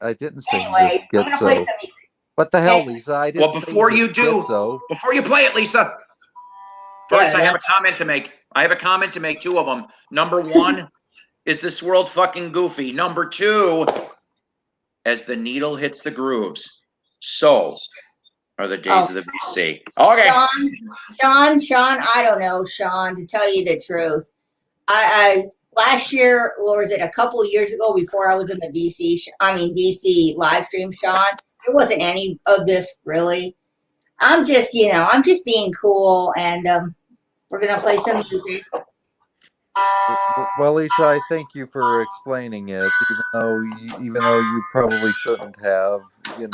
I didn't say he's anyways, a I'm gonna play schizo. some music. What the hell, Hey, Lisa? I Well, didn't say before he's a you do, schizo. before you play it, Lisa, first yeah, I have a comment to make. I have a comment to make, two of them. Number one, is this world fucking goofy? Number two, as the needle hits the grooves, so are the days oh, of the BC. Okay. Sean, I don't know, Sean, to tell you the truth. I last year, or was it a couple of years ago before I was in the BC live stream, Sean, there wasn't any of this really. I'm just, I'm just being cool, and we're gonna play some music. Well, Lisa, I thank you for explaining it, even though you probably shouldn't have.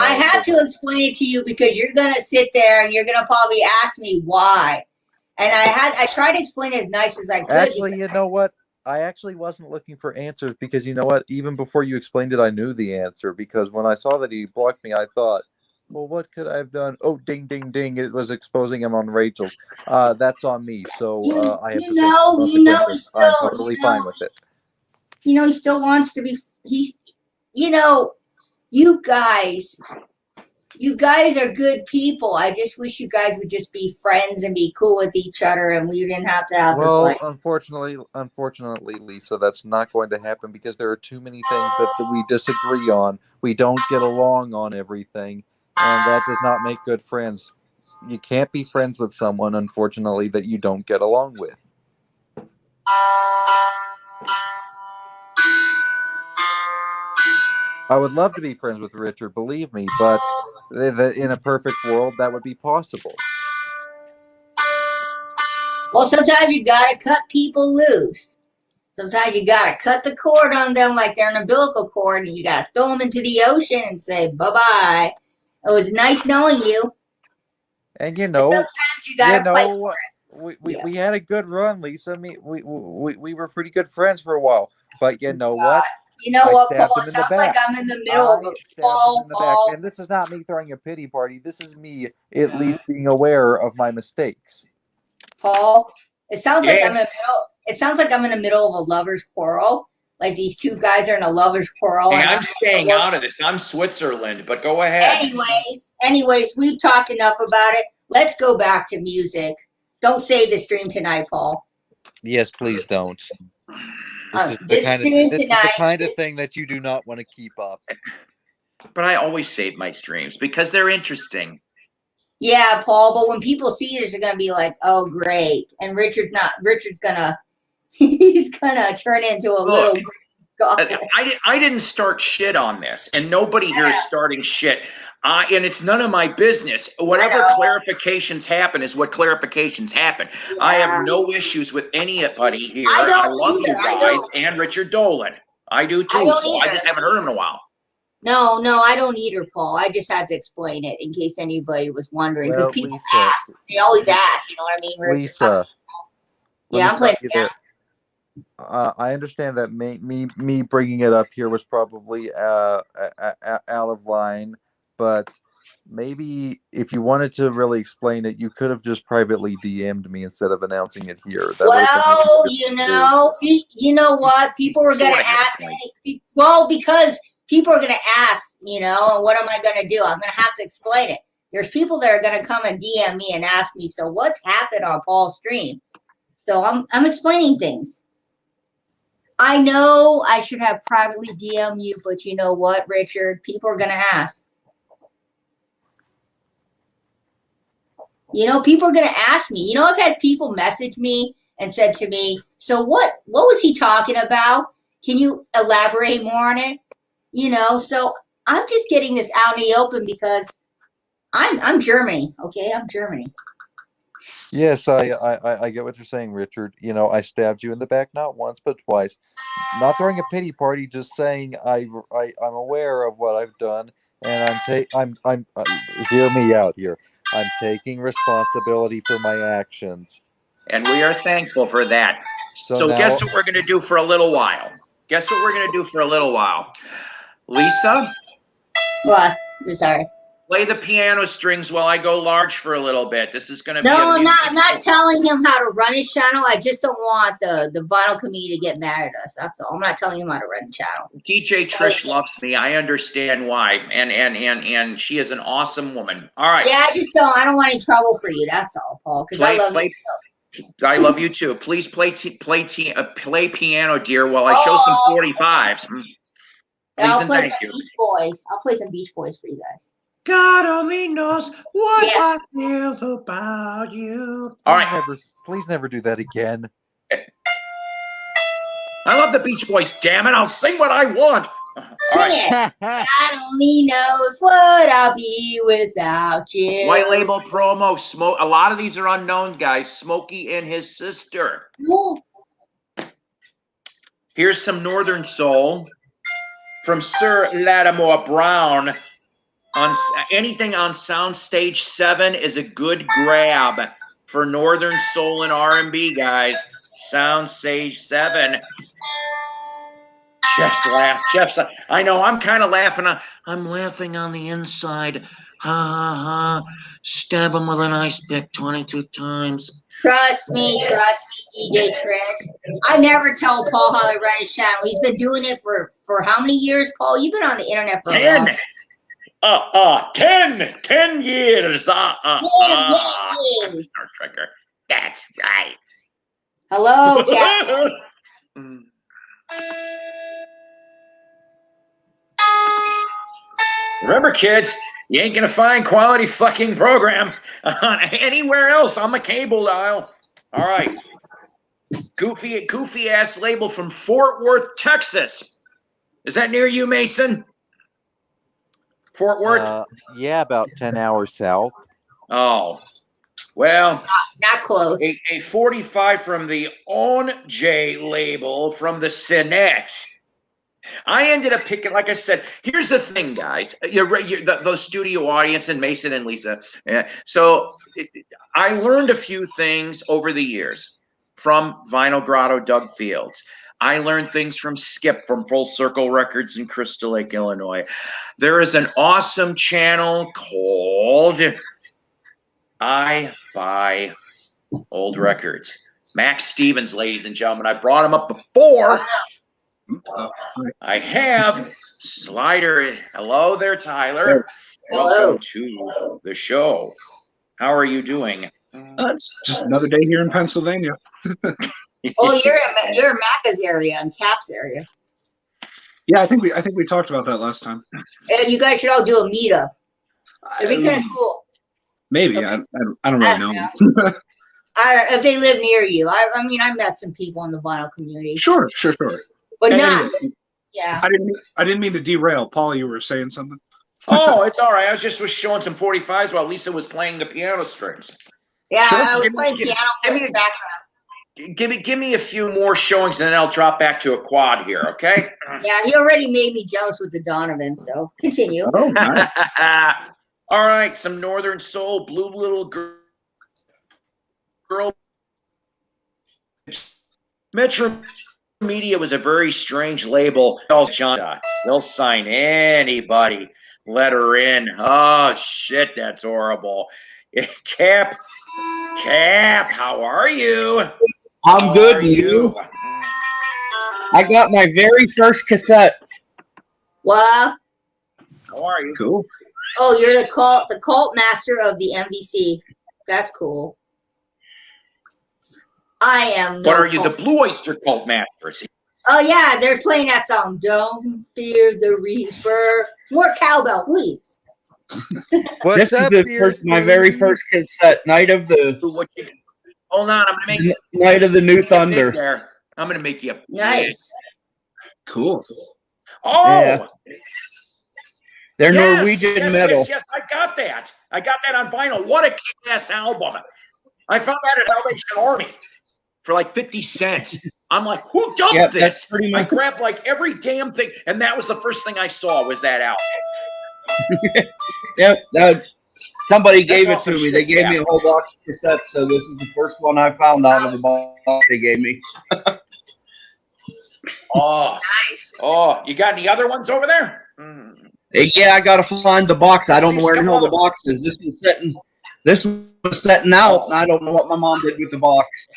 I had to explain it to you because you're gonna sit there and you're gonna probably ask me why. And I tried to explain it as nice as I could. Actually, you know what? I actually wasn't looking for answers because you know what? Even before you explained it, I knew the answer because when I saw that he blocked me, I thought, well, what could I have done? Oh, ding, ding, ding. It was exposing him on Rachel's. That's on me. So I have to take the He consequences. I'm still, totally fine with it. he still wants to be. You know, you guys, you guys are good people. I just wish you guys would just be friends and be cool with each other, and we didn't have to have this Well, like. unfortunately, Lisa, that's not going to happen because there are too many things that we disagree on. We don't get along on everything, and that does not make good friends. You can't be friends with someone, unfortunately, that you don't get along with. I would love to be friends with Richard, believe me, but in a perfect world, that would be possible. Well, sometimes you gotta cut people loose. Sometimes you gotta cut the cord on them like they're an umbilical cord, and you gotta throw them into the ocean and say bye bye. It was nice knowing you. And But sometimes you gotta fight for it. Yeah. we had a good run, Lisa. We were pretty good friends for a while, but you know what? You know I what, Paul? stabbed him It in the sounds like back. I'm in the middle I of a stabbed him in the back, Paul. and this is not me throwing a pity party. This is me at least being aware of my mistakes. Paul. It sounds like I'm in Yes. the middle. It sounds like I'm in the middle of a lovers' quarrel. Like these two guys are in a lovers' quarrel. Hey, And I'm staying out of this. I'm Switzerland, but go ahead. anyways, we've talked enough about it. Let's go back to music. Don't save the stream tonight, Paul. Yes, please don't. This stream This is the tonight. kind of thing that you do not want to keep up. But I always save my streams because they're interesting. Yeah, Paul. But when people see this, they're gonna be like, "Oh, great!" And Richard's gonna he's gonna turn into a little. I didn't start shit on this, and nobody here is starting shit. And it's none of my business. Whatever clarifications happen is what clarifications happen. Yeah. I have no issues with anybody here. I love you guys and Richard Dolan. I do too. I just haven't heard him in a while. No, I don't either, Paul. I just had to explain it in case anybody was wondering. Because people ask. They always ask. You know what I mean, Richard? Lisa. Yeah, I'm playing. I understand that me bringing it up here was probably out of line, but maybe if you wanted to really explain it, you could have just privately DM'd me instead of announcing it here. Well, you know what? People were going to ask. Well, because people are going to ask, and what am I going to do? I'm going to have to explain it. There's people that are going to come and DM me and ask me, so what's happened on Paul's stream? So I'm explaining things. I know I should have privately DM you, but you know what, Richard? People are going to ask. People are going to ask me. I've had people message me and said to me, so what was he talking about? Can you elaborate more on it? So I'm just getting this out in the open because I'm Germany. Okay, I'm Germany. Yes, I get what you're saying, Richard. You know, I stabbed you in the back not once but twice. Not throwing a pity party, just saying I'm aware of what I've done, and I'm hear me out here. I'm taking responsibility for my actions. And we are thankful for that. So So now, guess what we're going to do for a little while? Guess what we're going to do for a little while? Lisa, What? I'm sorry. play the piano strings while I go large for a little bit. This is going to be No, not telling him how to run his channel. I just don't want the vinyl community to get mad at us. That's all. I'm not telling him how to run the channel. DJ Trish loves me. I understand why. And she is an awesome woman. All right. Yeah, I don't want any trouble for you. That's all, Paul. Because I love you. I love you too. Please play piano, dear, while I show some 45s. Please I'll play and thank some you. Beach Boys. I'll play some Beach Boys for you guys. God only knows what I feel about you. All right. Please never do that again. I love the Beach Boys, damn it. I'll sing what I want. Sing it. God only knows what I'll be without you. White label promo. Smoke. A lot of these are unknown, guys. Smokey and his sister. Ooh. Here's some Northern Soul from Sir Lattimore Brown. On anything on Soundstage 7 is a good grab for Northern Soul and R&B, guys. Soundstage 7. Jeff's laugh. I know, I'm kind of laughing. I'm laughing on the inside. Ha, ha, ha. Stab him with an ice pick 22 times. Trust me, DJ Trish. I never tell Paul how to run his channel. He's been doing it for how many years, Paul? You've been on the internet for 10. 10 years. 10 years. Star Trekker. That's right. Hello, Captain. Remember, kids, you ain't gonna find quality fucking program anywhere else on the cable dial. All right. Goofy ass label from Fort Worth, Texas. Is that near you, Mason? Fort Worth? Yeah, about 10 hours south. Oh, well, not close. A 45 from the On J label from the Cinex. I ended up picking, like I said, here's the thing, guys. The studio audience and Mason and Lisa. Yeah. So I learned a few things over the years from Vinyl Grotto Doug Fields. I learned things from Skip from Full Circle Records in Crystal Lake, Illinois. There is an awesome channel called I Buy Old Records. Max Stevens, ladies and gentlemen. I brought him up before. I have Slider. Hello there, Tyler. Hello. Welcome to the show. How are you doing? It's just another day here in Pennsylvania. Oh, you're in Macca's area and Cap's area. Yeah, I think we talked about that last time. And you guys should all do a meetup. It'd be kind of cool. Maybe. Okay. I don't really know. I don't, if they live near you. I mean, I met some people in the vinyl community. Sure. But Anyway, not. Yeah. I didn't mean to derail. Paul, you were saying something? Oh, it's all right. I was showing some 45s while Lisa was playing the piano strings. Yeah, Sure. I was playing piano for the background. Give me a few more showings, and then I'll drop back to a quad here, okay? Yeah, he already made me jealous with the Donovan, so continue. Oh, nice. All right, some Northern Soul, Blue Little Girl. Metro Media was a very strange label. They'll sign anybody. Let her in. Oh, shit, that's horrible. Cap, how are you? I'm good, and you? I got my very first cassette. What? How are you? Cool. Oh, you're the cult master of the MVC. That's cool. I am. What are you, the Blue Oyster Cult Masters? Oh yeah, they're playing that song. Don't fear the reaper. More cowbell, please. This is my very first cassette. Night of the Hold on, I'm gonna make Night of the New Thunder. I'm gonna make you Nice. Cool. Oh, yeah. They're Norwegian metal. Yes, I got that. I got that on vinyl. What a kick-ass album. I found that at Salvation Army for like 50 cents. I'm like, who dumped Yep, this? that's pretty I much. grabbed like every damn thing, and that was the first thing I saw was that outfit. Yep, somebody gave it awesome to me. shit, They gave me yeah. a whole box of cassettes, so this is the first one I found out of the box they gave me. Oh, Nice. oh, you got any other ones over there? Yeah, I gotta find the box. I don't know where the hell the Couple box is. This was setting out, and I don't know what my mom did with the box.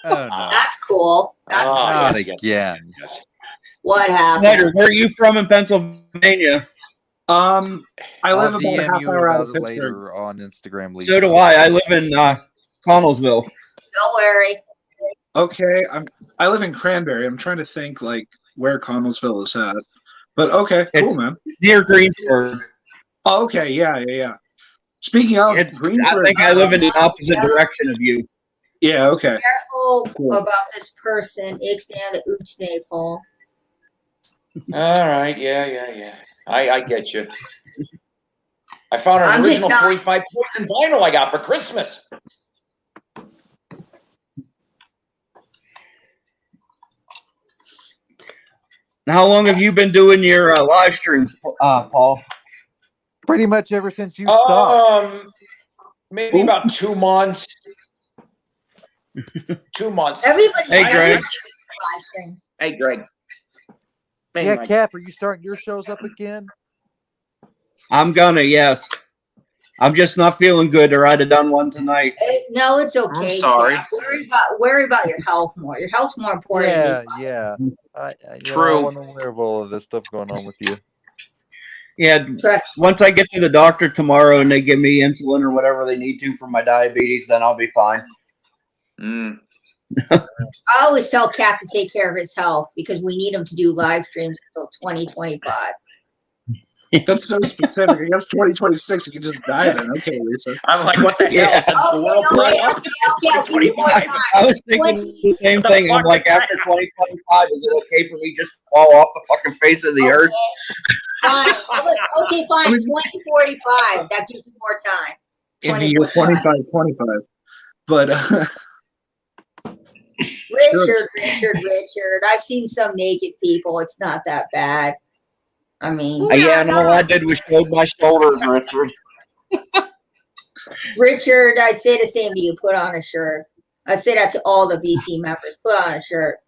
Oh no, That's cool. That's Oh, not yes, yes, again. yes. what happened. Snyder, where are you from in Pennsylvania? I live I'll about a DM half you hour out about of it Pittsburgh. later on Instagram. Lisa. So do I. I live in Connellsville. Don't worry. Okay, I live in Cranberry. I'm trying to think like where Connellsville is at. But okay, cool, It's man. near Greensburg. Oh, okay, yeah. Speaking of I Greensburg, think I live in the opposite direction of you. yeah, okay. Careful Cool. about this person. Ixnay the Ootsnay, Paul. All right, yeah. I get you. I found an I'm just original not- 45 Poison vinyl I got for Christmas. How long have you been doing your live streams, Paul? Pretty much ever since you stopped. Maybe about 2 months. 2 months. Everybody. Hey, Greg. Live streams. Hey, Greg. Hey, Yeah, Mike. Cap, are you starting your shows up again? I'm gonna, yes. I'm just not feeling good, or I'd have done one tonight. No, it's okay. I'm sorry. Cap. Worry about your health more. Your health's more important. in this life. Yeah. True. I want to aware of all of this stuff going on with you. Yeah, Trust. once I get to the doctor tomorrow and they give me insulin or whatever they need to for my diabetes, then I'll be fine. I always tell Cap to take care of his health because we need him to do live streams until 2025. That's so specific. I guess 2026, you can just die then. Okay, Lisa. I'm like, what the Yeah. hell? Since the world blew up? I'll give you more 25. time. I was thinking the same the thing. I'm fuck like, is after that? 2025, is it okay for me just to fall off the fucking face of the earth? Fine. Okay, fine. 2045. That gives you more time. In the year 25. But Richard. I've seen some naked people. It's not that bad. I mean, Yeah, and all I did was showed my shoulders, Richard. Richard, I'd say the same to you. Put on a shirt. I'd say that to all the BC members. Put on a shirt.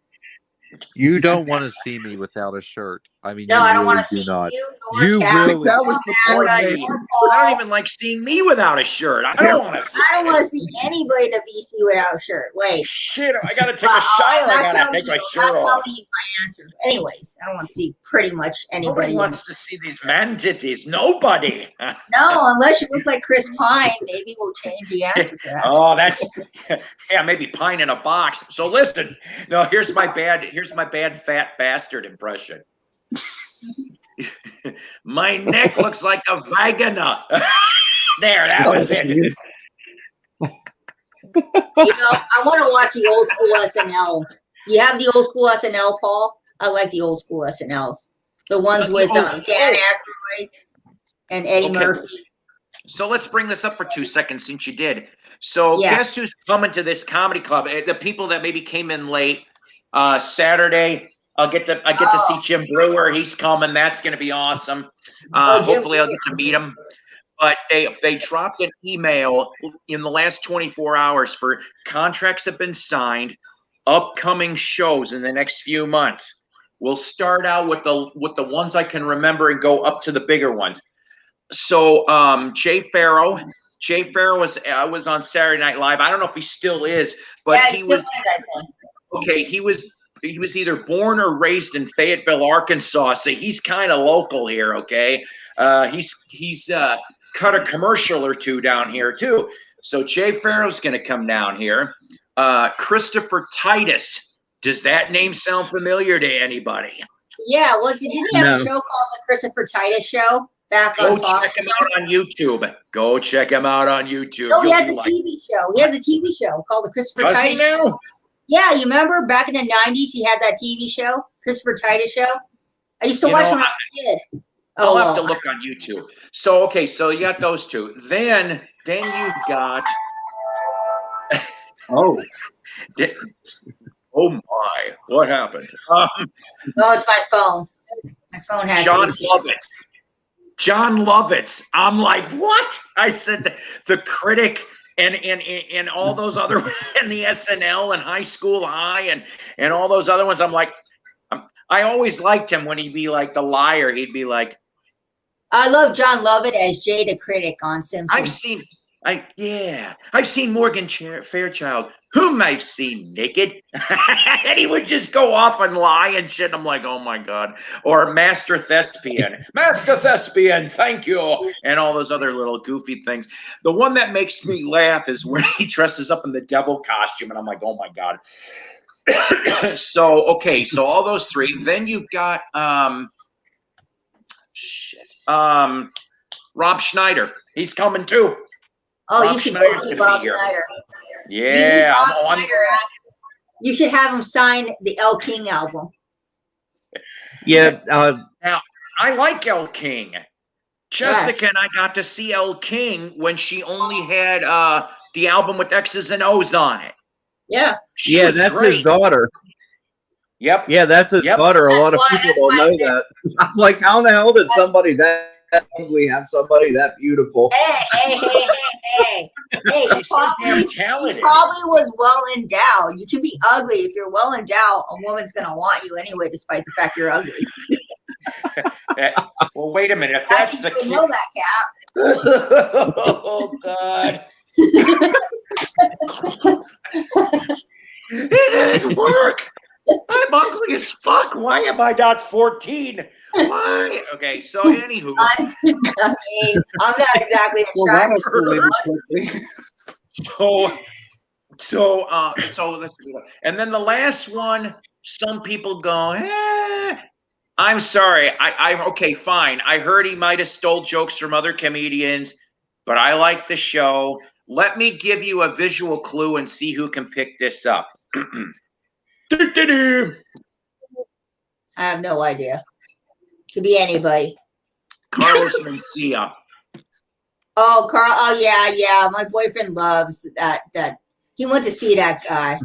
You don't want to see me without a shirt. I mean, No, you I don't really want to do see not. you. Nor You Cap, really- that was the nor point, Amber, mate. nor I Paul. don't even like seeing me without a shirt. I don't want to see I don't want to see anybody in the BC without a shirt. Wait. shit. I got to take a shower. I got to take my shirt That's off. telling you my answer. Anyways, I don't want to see pretty much Nobody anybody. wants to see these man titties. Nobody. No, unless you look like Chris Pine, maybe we'll change the answer to that. Oh, that's yeah, maybe pine in a box. So listen, no, here's my bad fat bastard impression. My neck looks like a vagina. There, that was it. You know, I want to watch the old school SNL. You have the old school SNL, Paul? I like the old school SNLs. The ones with Dan Aykroyd and Eddie Murphy. So let's bring this up for 2 seconds since you did. So Yeah. guess who's coming to this comedy club? The people that maybe came in late. Saturday, I get to see Jim Brewer. He's coming. That's going to be awesome. Hopefully, I'll get to meet him. But they dropped an email in the last 24 hours for contracts have been signed, upcoming shows in the next few months. We'll start out with the ones I can remember and go up to the bigger ones. So Jay Farrow was on Saturday Night Live. I don't know if he still is, but Yeah, he was okay. He was either born or raised in Fayetteville, Arkansas, so he's kind of local here. Okay, he's cut a commercial or two down here too. So Jay Farrow's going to come down here. Christopher Titus. Does that name sound familiar to anybody? Yeah, didn't he have a show called The Christopher Titus Show back on Fox? Go check him out on YouTube. Go check him out on YouTube. No, he has a TV show. He has a TV show called The Christopher Does Titus he now? Show. Yeah, you remember back in the 90s he had that TV show, Christopher Titus Show? I used to watch when I was a kid. I'll have to look on YouTube. So, okay, so you got those two. Then you've got Oh, Oh my! What happened? Oh, it's my phone. My phone has John issues. Lovitz. John Lovitz. I'm like, what? I said the critic and all those other and the SNL and High School High and all those other ones. I'm like, I always liked him when he'd be like the liar. He'd be like, I love John Lovett as Jay the critic on Simpsons. I've seen Morgan Fairchild, whom I've seen naked, and he would just go off and lie and shit. I'm like, oh my god. Or Master Thespian, thank you, and all those other little goofy things. The one that makes me laugh is when he dresses up in the devil costume, and I'm like, oh my god. So okay, so all those three. Then you've got Rob Schneider. He's coming too. Oh, Rob you should Schneider's go see gonna Rob be here. Schneider. Yeah, Rob Schneider, you should have him sign the El King album. Yeah. Now, I like El King. Jessica and I got to see El King when she only had the album with X's and O's on it. Yeah. Yeah, that's great. his daughter. Yep. Yeah, that's his daughter. A lot of people don't know that. I'm like, how the hell did somebody that ugly have somebody that beautiful? Hey. Hey, She's so damn talented. he probably was well endowed. You can be ugly. If you're well endowed, a woman's going to want you anyway, despite the fact you're ugly. Well, wait a minute. If that's the case, you know that, Cap. Oh, God. It didn't work. I'm ugly as fuck. Why am I not 14? Why? Okay, so anywho. I'm not exactly attractive. So let's see. And then the last one, some people go, I'm sorry. Okay, fine. I heard he might have stole jokes from other comedians, but I like the show. Let me give you a visual clue and see who can pick this up. I have no idea. Could be anybody. Carlos Mencia. Oh, Carl. Oh, yeah. My boyfriend loves that. He went to see that guy.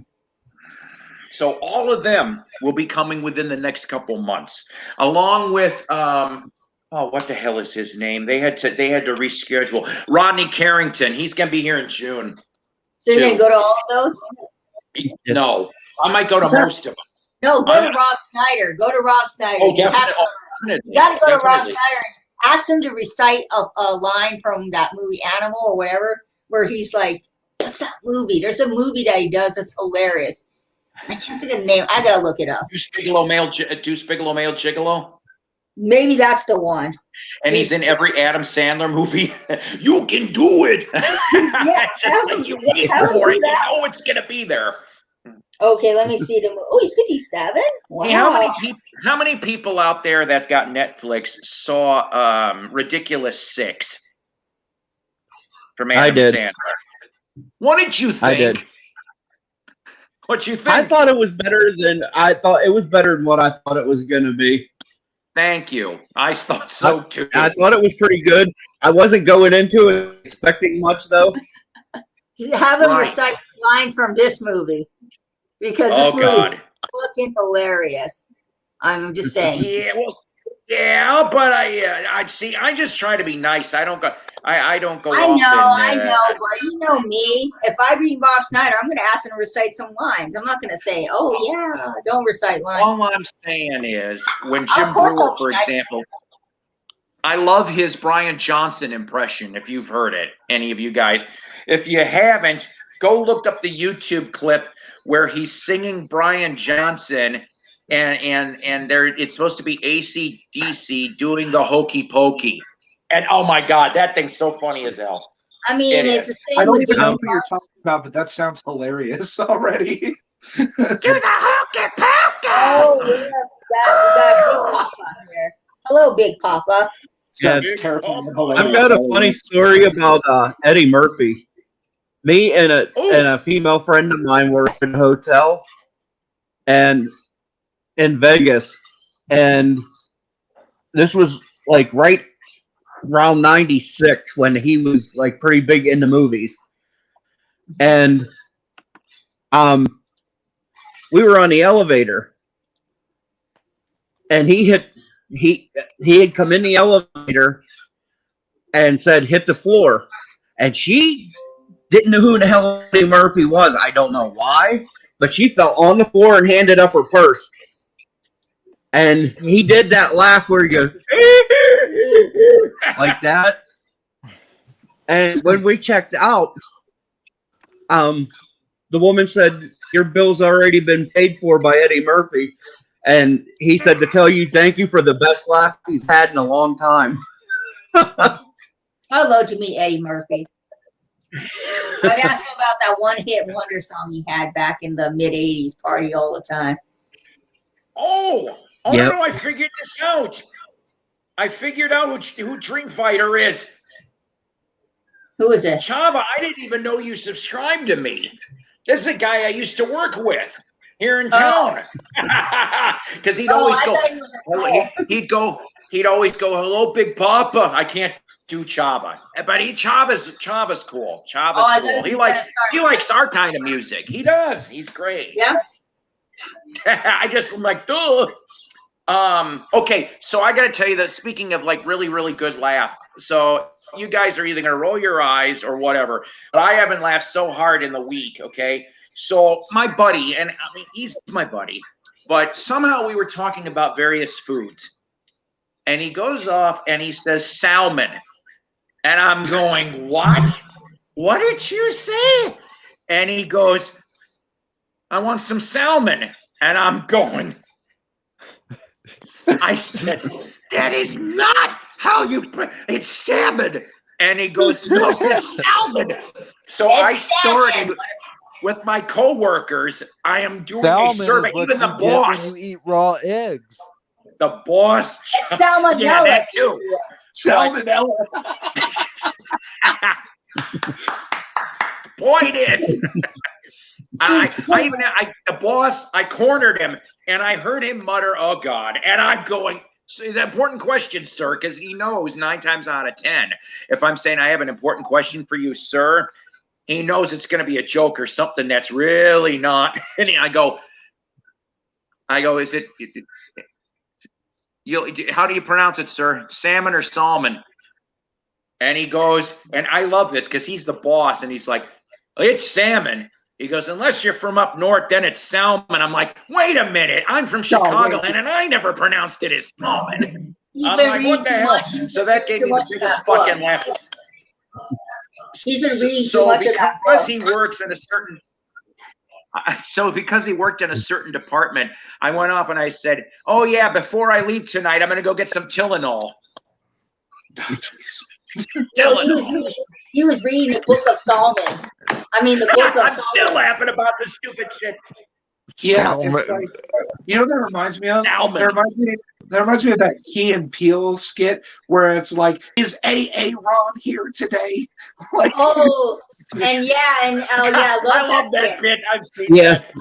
So all of them will be coming within the next couple months, along with what the hell is his name? They had to reschedule. Rodney Carrington. He's gonna be here in June. So you're gonna go to all of those? No, I might go to most of them. No, go to Rob Schneider. Go to Rob Schneider. Oh, definitely. You got to go to Rob Schneider and ask him to recite a line from that movie Animal or whatever, where he's like, what's that movie? There's a movie that he does that's hilarious. I can't think of the name. I got to look it up. Deuce Bigelow Male Gigolo? Maybe that's the one. And he's in every Adam Sandler movie. You can do it. Yeah, just like you wait for it. You know it's going to be there. Okay, let me see the movie. Oh, he's 57? Wow. Hey, how many people out there that got Netflix saw Ridiculous 6 from Adam Sandler? What did you think? I did. What'd you think? I thought it was better than what I thought it was going to be. Thank you. I thought so too. I thought it was pretty good. I wasn't going into it expecting much, though. Have him recite lines from this movie. Because this movie is fucking hilarious. I'm just saying. Yeah, but I see. I just try to be nice. I don't go. I don't go. I know, but you know me. If I read Bob Snyder, I'm going to ask him to recite some lines. I'm not going to say, "Oh yeah, don't recite lines." All I'm saying is, when Jim Brewer, for example, I love his Brian Johnson impression. If you've heard it, any of you guys, if you haven't, go look up the YouTube clip where he's singing Brian Johnson, and there it's supposed to be AC/DC doing the hokey pokey, and oh my god, that thing's so funny as hell. I mean, it's the same. I don't even know who you're talking about, but that sounds hilarious already. Do the hokey pokey. Oh yeah, we got Big Papa here. Hello, Big Papa. Yes. Hilarious. I've got a funny story about Eddie Murphy. Me and a female friend of mine were in a hotel and in Vegas, and this was like right around 96 when he was like pretty big into movies. And we were on the elevator, and he had come in the elevator and said, "Hit the floor," and she didn't know who the hell Eddie Murphy was. I don't know why, but she fell on the floor and handed up her purse. And he did that laugh where he goes like that. And when we checked out, the woman said, "Your bill's already been paid for by Eddie Murphy." And he said to tell you thank you for the best laugh he's had in a long time. I'd love to meet Eddie Murphy. I'd ask him about that one-hit wonder song he had back in the mid-'80s, Party All the Time. Yep. No, I figured this out. I figured out who Dream Fighter is. Who is it? Chava, I didn't even know you subscribed to me. This is a guy I used to work with here in town. Because he'd always go, he'd always go, "Hello, Big Papa." I can't do Chava, but Chava's cool. Chava's cool. He likes our kind of music. He does. He's great. Yeah. I just am like, duh. Okay, so I gotta tell you that, speaking of like really, really good laugh, so you guys are either gonna roll your eyes or whatever, but I haven't laughed so hard in the week. Okay, so my buddy, and I mean, he's my buddy, but somehow we were talking about various foods, and he goes off and he says salmon, and I'm going, what did you say? And he goes, "I want some salmon," and I'm going, I said, "That is not how you it's salmon." And he goes, "No, it's salmon." So I started with my coworkers. I am doing a survey. Even the boss. When you eat raw eggs. The boss. It's salmonella. Yeah, that too. Salmonella. Point is, the boss, I cornered him and I heard him mutter, "Oh God." And I'm going, so the important question, sir, because he knows 9 times out of 10, if I'm saying I have an important question for you, sir, he knows it's going to be a joke or something that's really not. And I go, "Is it how do you pronounce it, sir? Salmon or salmon?" And he goes, and I love this because he's the boss, and he's like, "It's salmon." He goes, "Unless you're from up north, then it's salmon." I'm like, wait a minute, I'm from Chicagoland, and I never pronounced it as salmon. I'm like, what the hell? So that gave me the biggest fucking laugh. He's been reading too much of that book. Because he works in a certain because he worked in a certain department, I went off and I said, "Oh yeah, before I leave tonight, I'm going to go get some Tylenol." He was reading the Book of Solomon. I mean, the Book of I'm Solomon. still laughing about this stupid shit. Yeah, it's like, you know what that reminds me of? That reminds me of that Key and Peele skit where it's like, "Is A.A. Ron here today?" Like, I love I love that bit. I've seen that.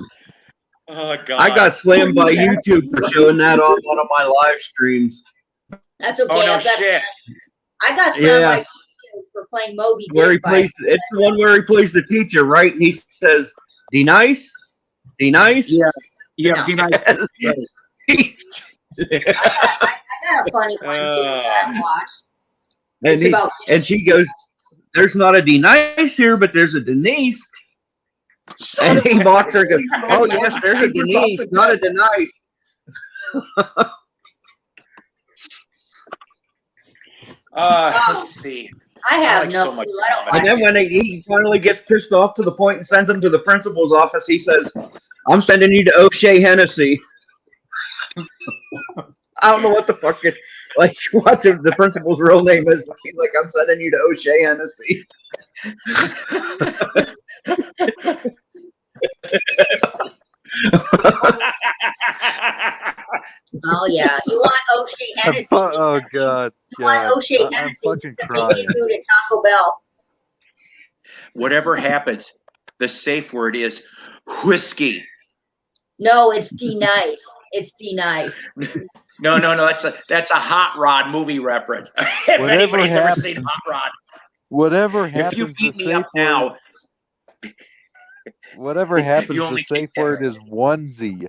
Oh God! I got slammed by YouTube for showing that on one of my live streams. That's okay. Oh no shit! I got slammed by YouTube for playing Moby Dick. Where he plays, it's the one where he plays the teacher, right? And he says, "D nice, D nice." Yeah, D nice. I got a funny one too that I watched. And she goes, "There's not a D nice here, but there's a Denise." And he mocks her and goes, "Oh yes, there's a Denise, not a Denise." Let's see. I have like no so much clue. I don't And then when he finally gets pissed off to the point and sends him to the principal's office, he says, "I'm sending you to O'Shea Hennessy." I don't know what the fuck what the principal's real name is. But he's like, "I'm sending you to O'Shea Hennessy." Oh yeah, you want O'Shea Hennessy? Oh God! You want O'Shea Hennessy to take you to Taco Bell? Whatever happens, the safe word is whiskey. No, it's D nice. It's D nice. No. That's a Hot Rod movie reference. If anybody's ever seen Hot Rod, Whatever happens, if you beat me up now, Whatever happens, You the only safe take word that. is onesie.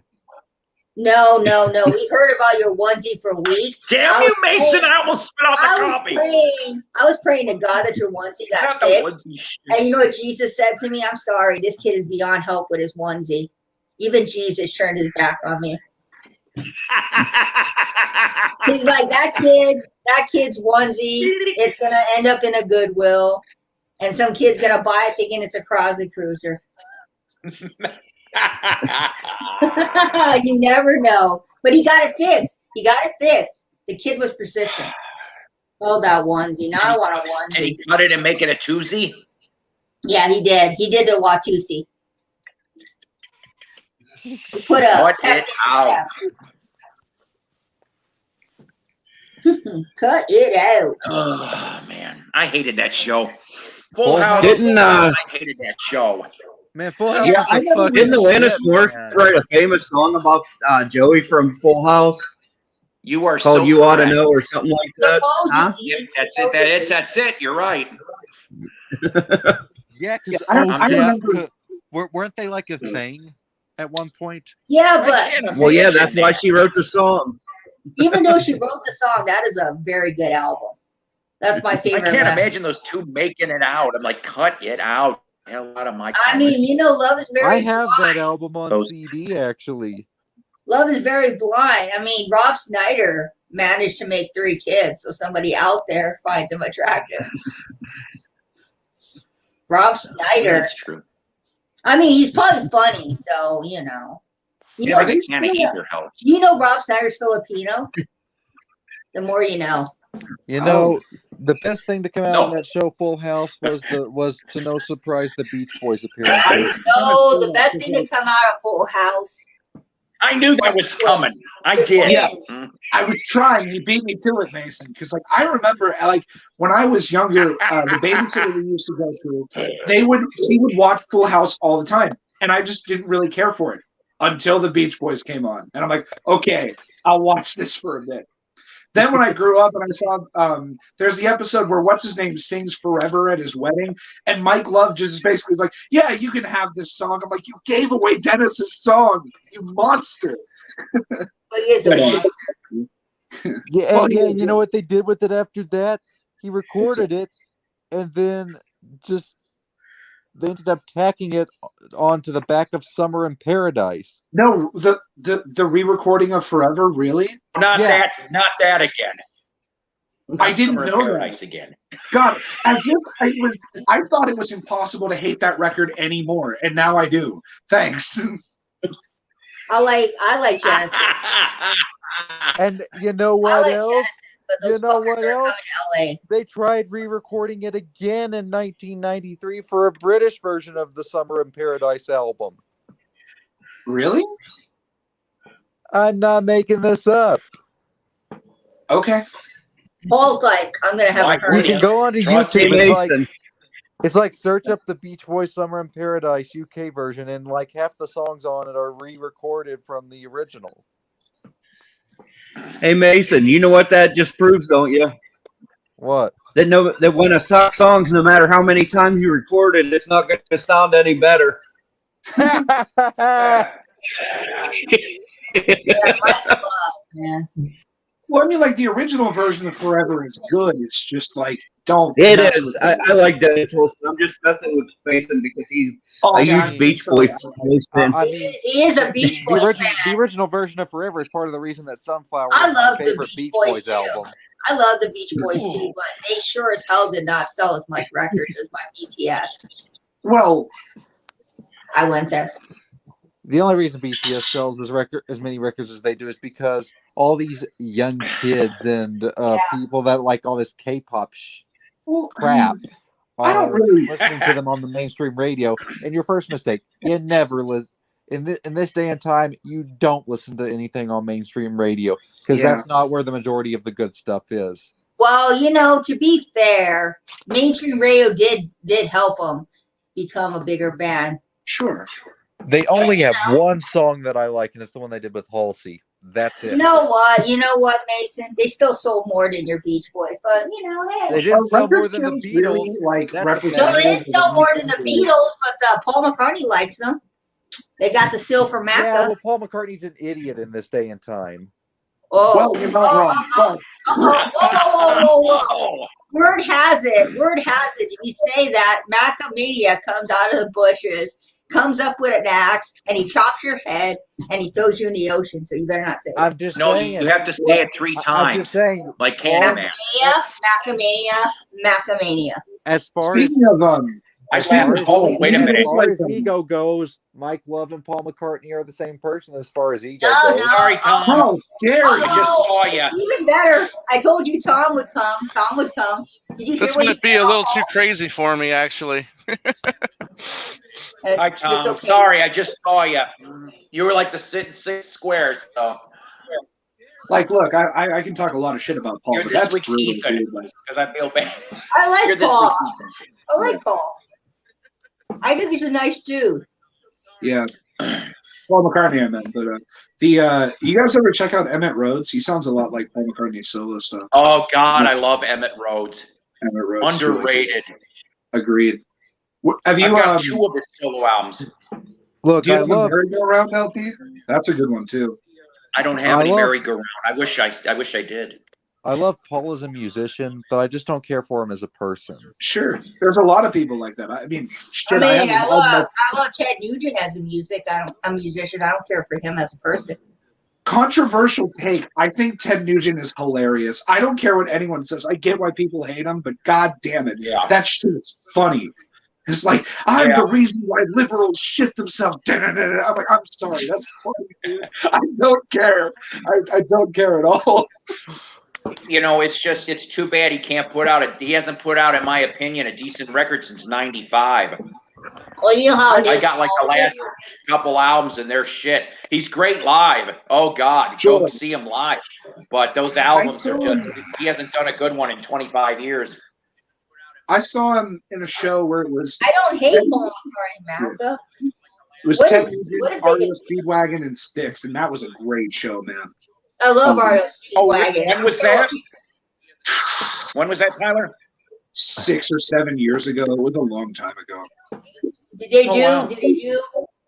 No. We heard about your onesie for weeks. Damn you, Mason! I almost spit out the coffee. I was praying to God that your onesie got Not the fixed. onesie shit. And you know what Jesus said to me? I'm sorry, this kid is beyond help with his onesie. Even Jesus turned his back on me. He's like, that kid's onesie, it's gonna end up in a Goodwill, and some kid's gonna buy it thinking it's a Crosley Cruiser. You never know. But he got it fixed. The kid was persistent. Oh, that onesie. Now I want a onesie. And he cut it and make it a twosie? Yeah, he did. He did the Watusi. He put a Cut it out. Cut it out. Oh, man. I hated that show. Full Full House. Didn't, I hated that show. Man, Full House Yeah, is the fucking Didn't Alanis shit, Morissette man. write a famous song about Joey from Full House You are called so "You Ought to correct. Know" or something like that? Huh? Yep, that's it. That's it. You're right. Yeah, because I remember. weren't they like a thing at one point? Yeah, I but can't Well, yeah, imagine that's why that. she wrote the song. even though she wrote the song, that is a very good album. That's my I favorite. can't one. imagine those two making it out. I'm like, cut it out. Hell out of my I mean, you know, Love is very I have blind. that album on CD actually. Love is very blind. I mean, Rob Schneider managed to make 3 kids, so somebody out there finds him attractive. Rob Schneider. That's true. I mean, he's probably funny, so you know. You Yeah, know, but Hannah Ether helps. you know Rob Schneider's Filipino. The more you know. You know, the best thing to come out of No. that show, Full House, was to no surprise the Beach Boys appearances. No, the best thing to come out of Full House. I knew that was coming. I did. Yeah. Mm. I was trying. You beat me to it, Mason. Because like I remember, like when I was younger, the babysitter we used to go to, she would watch Full House all the time, and I just didn't really care for it until the Beach Boys came on, and I'm like, okay, I'll watch this for a bit. Then when I grew up and I saw, there's the episode where what's his name sings "Forever" at his wedding, and Mike Love just basically is like, "Yeah, you can have this song." I'm like, "You gave away Dennis's song, you monster!" But he is a monster. Yeah, Well, and yeah, you know what they did with it after that? He recorded it, and then they ended up tacking it onto the back of Summer in Paradise. No, the re-recording of "Forever," really? Not Yeah. that again. I didn't Summer in know that. Paradise again. God, as if I thought it was impossible to hate that record anymore, and now I do. Thanks. I like Genesis. And you know I what like else? Genesis, but those You know fuckers what are else? coming to LA. They tried re-recording it again in 1993 for a British version of the Summer in Paradise album. Really? I'm not making this up. Okay. Paul's like, I'm gonna have Why a You hernia. can go onto Trust YouTube. me, It's like search up the Beach Boys Summer in Paradise UK version, and like half the songs on it are re-recorded from the original. Hey Mason, you know what that just proves, don't you? What? That when a song's, no matter how many times you record it, it's not going to sound any better. Yeah, Mike Love, man. Well, I mean, like the original version of "Forever" is good. It's just like don't. It mess is. with I like Dennis Wilson. I'm just messing with Mason because he's Oh, a yeah, huge Beach Boy fan. I mean, He is a Beach Boys fan. the original version of Forever is part of the reason that Sunflower I is my love the favorite Beach Beach Boys Boys too. album. I love the Beach Boys too, but they sure as hell did not sell as much records as my BTS. Well, I went there. The only reason BTS sells as many records as they do is because all these young kids and people that like all this K-pop crap I don't are really- listening to them on the mainstream radio. And your first mistake, you never in this day and time, you don't listen to anything on mainstream radio because that's not where the majority of the good stuff is. Well, you know, to be fair, mainstream radio did help them become a bigger band. sure. They only have one song that I like, and it's the one they did with Halsey. That's it. You know what, Mason? They still sold more than your Beach Boys, but hey. They didn't sell more record than the sales Beatles. really, like, That's representative No, they didn't of sell the more than the music Beatles, but Paul McCartney likes them. They got the seal for Macca. Yeah, well, Paul McCartney's an idiot in this day and time. Well, you're not wrong. Whoa. Word has it, if you say that, Macamania comes out of the bushes, comes up with an axe, and he chops your head, and he throws you in the ocean, so you better not say it. I'm just No, saying. you have to say it 3 times. I'm just saying. Like Candyman. Macamania. As far Speaking of as laugh far at as, Paul. Wait a minute. as far Like, as ego goes, Mike Love and Paul McCartney are the same person as far as ego No, goes. no. Sorry, Tom. how dare I you? just saw you. Even better, I told you Tom would come. Did you hear This what he might be said a little about too Paul? crazy for me, actually. Hi, It's Tom. okay. Sorry, I just saw you. You were like the six squares. So Like, look, I can talk a lot of shit about Paul, you're but this that's week's brutal, Ethan dude. Like, because I feel bad. I like You're this Paul. week's Ethan. I like Paul. I think he's a nice dude. yeah. Paul McCartney, I meant, but you guys ever check out Emmett Rhodes? He sounds a lot like Paul McCartney's solo stuff. Oh God, I love Emmett Rhodes. Emmett Rhodes, Underrated. Agreed. Have you I've got 2 of his solo albums. Look, do you I have a love. merry-go-round LP? That's a good one too. I don't have I any love- merry-go-round. I wish I did. I love Paul as a musician, but I just don't care for him as a person. Sure, there's a lot of people like that. I mean, shit, I love Ted Nugent as a musician. I don't care for him as a person. controversial take. I think Ted Nugent is hilarious. I don't care what anyone says. I get why people hate him, but god damn it, Yeah. that shit is funny. It's like, I'm the reason why liberals shit themselves. Da-da-da-da. I'm like, I'm sorry, that's funny, dude. I don't care. I don't care at all. It's too bad he hasn't put out, in my opinion, a decent record since '95. Well, you know how it is. I got like the last couple albums and they're shit. He's great live. Oh God, Sure. go see him live. But those albums are he hasn't done a good one in 25 years. I saw him in a show where it was I don't hate Paul McCartney, Malcolm. Ted what Nugent, if they Ario did- Speedwagon, and Styx, and that was a great show, man. I love Ario Oh, Speedwagon. when was that? When was that, Tyler? 6 or 7 years ago. It was a long time ago. Did they do? wow. Did they do?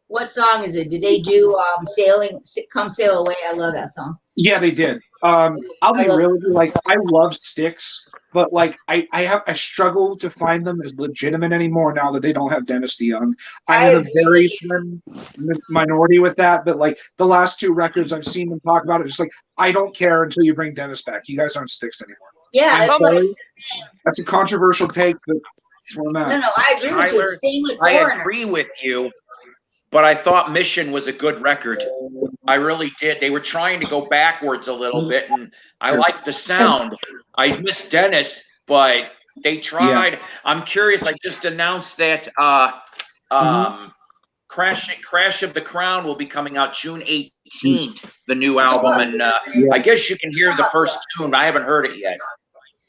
What song is it? Did they do "Sailing"? "Come Sail Away"? I love that song. Yeah, they did. I'll be real with you. Like, I love Styx, but like I struggle to find them as legitimate anymore now that they don't have Dennis DeYoung. I'm in a very slim minority with that, but like the last 2 records I've seen them talk about it, just like I don't care until you bring Dennis back. You guys aren't Styx anymore. Yeah, I'm it's sorry. like, That's a controversial take, but that's where I'm at. no, I agree with you. Tyler, Same with I Foreigner. agree with you, but I thought Mission was a good record. I really did. They were trying to go backwards a little bit, and I liked the sound. I miss Dennis, but they tried. Yeah. I'm curious. I just announced that Crash of the Crown will be coming out June 18th, the new album, and I guess you can hear the first tune. I haven't heard it yet.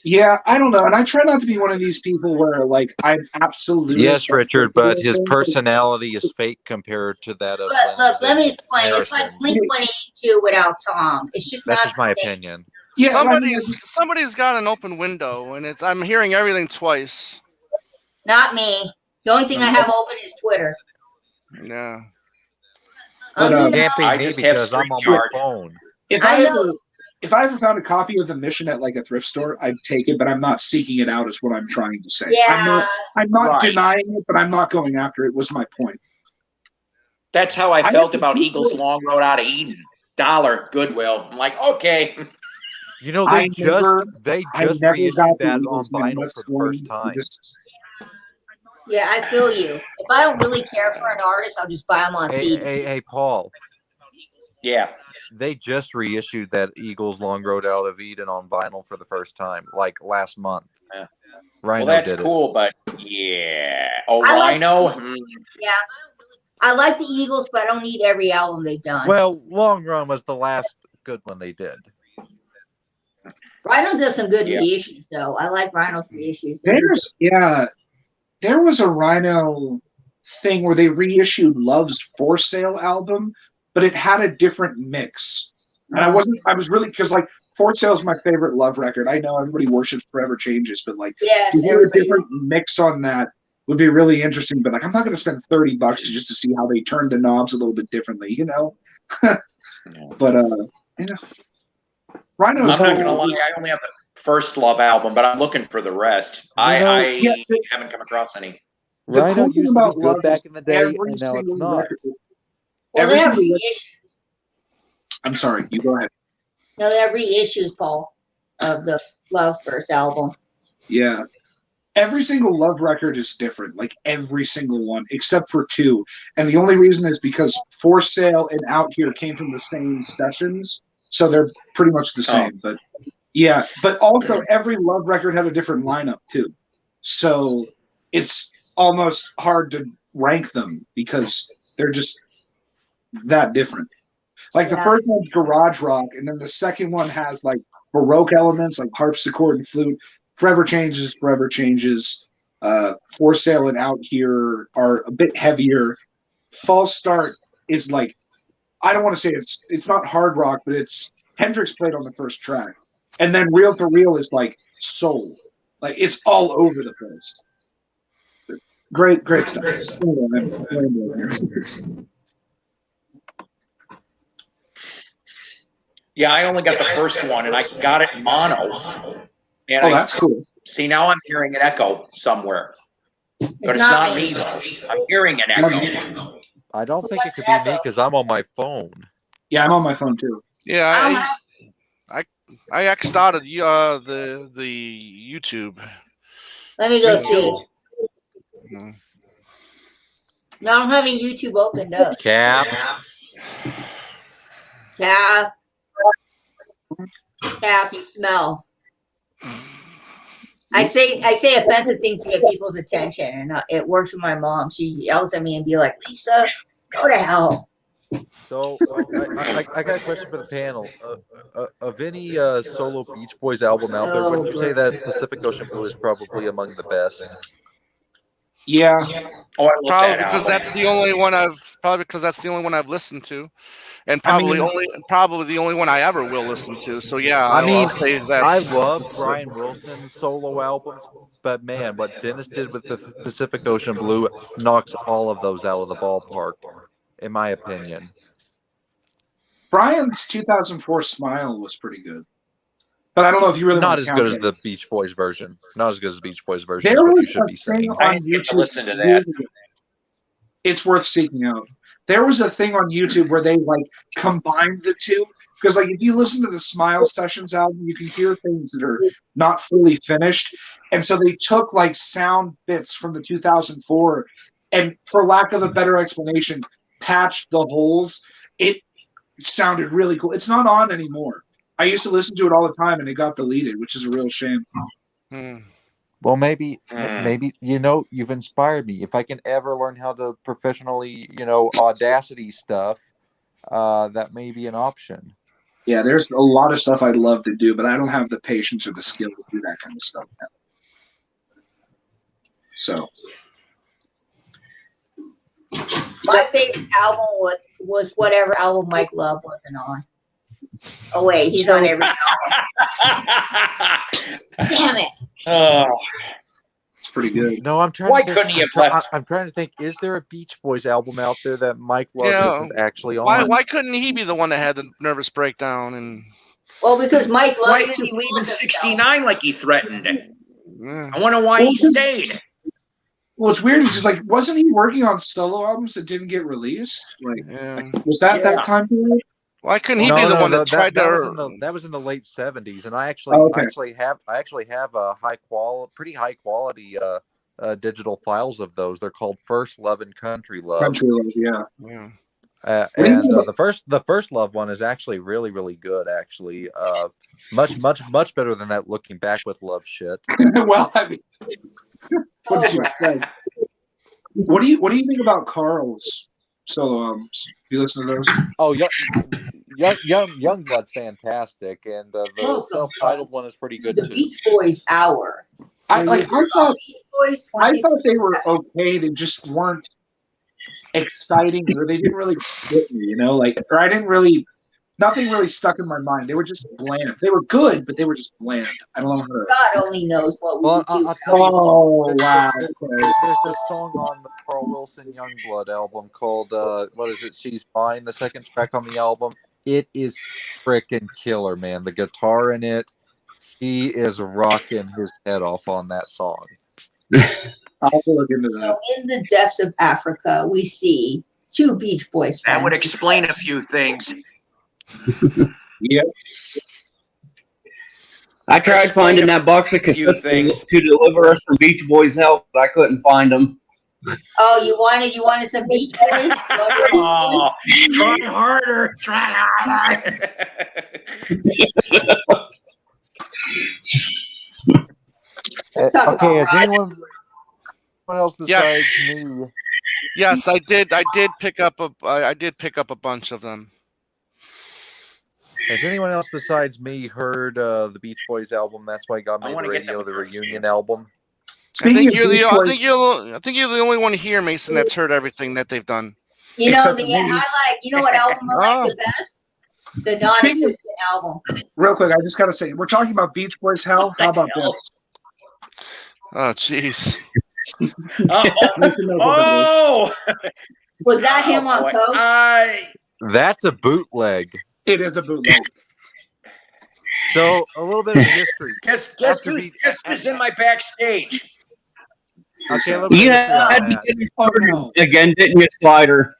Yeah, I don't know, and I try not to be one of these people where like I'm absolutely yes, Richard, but his personality is fake compared to that of. But look, let me explain. It's like Blink-182 without Tom. It's just that's not just my opinion. Yeah, somebody's got an open window, and I'm hearing everything twice. Not me. The only thing I have open is Twitter. Yeah. But can't be me because I'm on my phone. If I ever found a copy of The Mission at like a thrift store, I'd take it, but I'm not seeking it out is what I'm trying to say. Yeah. I'm not denying it, but I'm not going after it was my point. That's how I felt about Eagles Long Road Out of Eden. $1 Goodwill. I'm like, okay. You know, they just reissued that on vinyl for the first time. Yeah, I feel you. If I don't really care for an artist, I'll just buy them on CD. Hey, Paul. Yeah. They just reissued that Eagles Long Road Out of Eden on vinyl for the first time, like last month. Yeah. Rhino well, that's did cool, but yeah. Oh, Rhino? Yeah. I like the Eagles, but I don't need every album they've done. Well, Long Run was the last good one they did. Rhino does some good reissues, though. I like Rhino's reissues. There was a Rhino thing where they reissued Love's For Sale album, but it had a different mix. And I was really, because like For Sale's my favorite love record. I know everybody worships Forever Changes, but like Yes, to do a everybody. different mix on that would be really interesting. But like, I'm not going to spend $30 just to see how they turn the knobs a little bit differently, you know? But, you know, Rhino's I'm not going to lie. I only have the first Love album, but I'm looking for the rest. I haven't come across any. The Rhino cool thing used to about be Love good back is in the day, every and now it's single not. record. Well, Every they have single reissues. I'm sorry, you go ahead. No, they have reissues, Paul, of the Love first album. Yeah. Every single Love record is different, like every single one, except for two. And the only reason is because For Sale and Out Here came from the same sessions, so they're pretty much the same. But yeah, but also every Love record had a different lineup too. So it's almost hard to rank them because they're just that different. Like the first one's garage rock, and then the second one has like Baroque elements like harpsichord and flute. Forever Changes, Forever Changes. For Sale and Out Here are a bit heavier. False Start is like, I don't want to say it's not hard rock, but it's Hendrix played on the first track. And then Reel to Reel is like soul. Like it's all over the place. Great stuff. Yeah, I only got the first one, and I got it mono. And that's cool. See, now I'm hearing an echo somewhere. But it's not me, though. I'm hearing an echo. I don't think it could be me because I'm on my phone. Yeah, I'm on my phone too. Yeah, I X'd out of the YouTube. Let me go see. No, I don't have any YouTube opened up. Cap. Cap, you smell. I say offensive things to get people's attention, and it works with my mom. She yells at me and be like, "Lisa, go to hell." So I got a question for the panel. Of any solo Beach Boys album out there, wouldn't you say that Pacific Ocean Blue is probably among the best? Yeah. Probably because that's the only one I've listened to, and probably the only one I ever will listen to. So yeah, I'll say that. I love Brian Wilson's solo albums, but man, what Dennis did with the Pacific Ocean Blue knocks all of those out of the ballpark, in my opinion. Brian's 2004 Smile was pretty good. But I don't know if you really not as good as the Beach Boys version. Not as good as the Beach Boys version. There is what was you should a be saying. thing on YouTube. Listen to that. It's worth seeking out. There was a thing on YouTube where they like combined the two, because like if you listen to the Smile Sessions album, you can hear things that are not fully finished, and so they took like sound bits from the 2004, and for lack of a better explanation, patched the holes. It sounded really cool. It's not on anymore. I used to listen to it all the time, and it got deleted, which is a real shame. Well, maybe you've inspired me. If I can ever learn how to professionally, Audacity stuff, that may be an option. Yeah, there's a lot of stuff I'd love to do, but I don't have the patience or the skill to do that kind of stuff now. So, my favorite album was whatever album Mike Love wasn't on. Oh wait, he's on every album. Damn it! Oh, it's pretty good. No, I'm trying. Why to think, couldn't he have left? I'm trying to think. Is there a Beach Boys album out there that Mike Love isn't actually on? Why couldn't he be the one that had the nervous breakdown? And because Mike Love. Why didn't he leave in '69 like he threatened? I wonder why he stayed. Well, it's weird because like, wasn't he working on solo albums that didn't get released? Like was that time period? Why couldn't he be the one that tried to? That was in the late '70s, and I actually have a pretty high quality digital files of those. They're called First Love and Country Love. Country Love, yeah. And the first Love one is actually really, really good. Actually, much better than that Looking Back with Love shit. Well, I mean, what do you think about Carl's solo albums? Do you listen to those? Oh, Youngblood's fantastic, and the self-titled one is pretty good too. The Beach Boys Hour. I thought they were okay. They just weren't exciting, or they didn't really fit me, or I didn't really nothing really stuck in my mind. They were just bland. They were good, but they were just bland. I don't know how to. God only knows what we Well, would do. I'll tell you. Oh wow! There's this song on the Carl Wilson Youngblood album called what is it? She's Mine. The second track on the album. It is freaking killer, man. The guitar in it. He is rocking his head off on that song. I'll have to look into that. So in the depths of Africa, we see two Beach Boys friends. That would explain a few things. Yep. I tried finding that box of cassettes to deliver us from Beach Boys' help, but I couldn't find them. Oh, you wanted some Beach Boys? Oh, try harder. Try harder. Let's talk Okay, about has Roger. anyone else besides me? Yes, I did. I did pick up a bunch of them. Has anyone else besides me heard the Beach Boys album? That's why God I made wanna the get them radio, the first, reunion yeah. album. I think you're Beach Boys- I think you're the only one here, Mason, that's heard everything that they've done. You know, Except for me. you know what album I like the best? The non-existent album. Real quick, I just gotta say, we're talking about Beach Boys hell. How about hell? this? Oh, jeez. Mason knows what it is. Oh, Was that him on boy. coke? That's a bootleg. It is a bootleg. So a little bit of history. guess After who's in my backstage? Okay, a little bit You of history had on me that. getting Oh, started no. again, didn't you, Slider?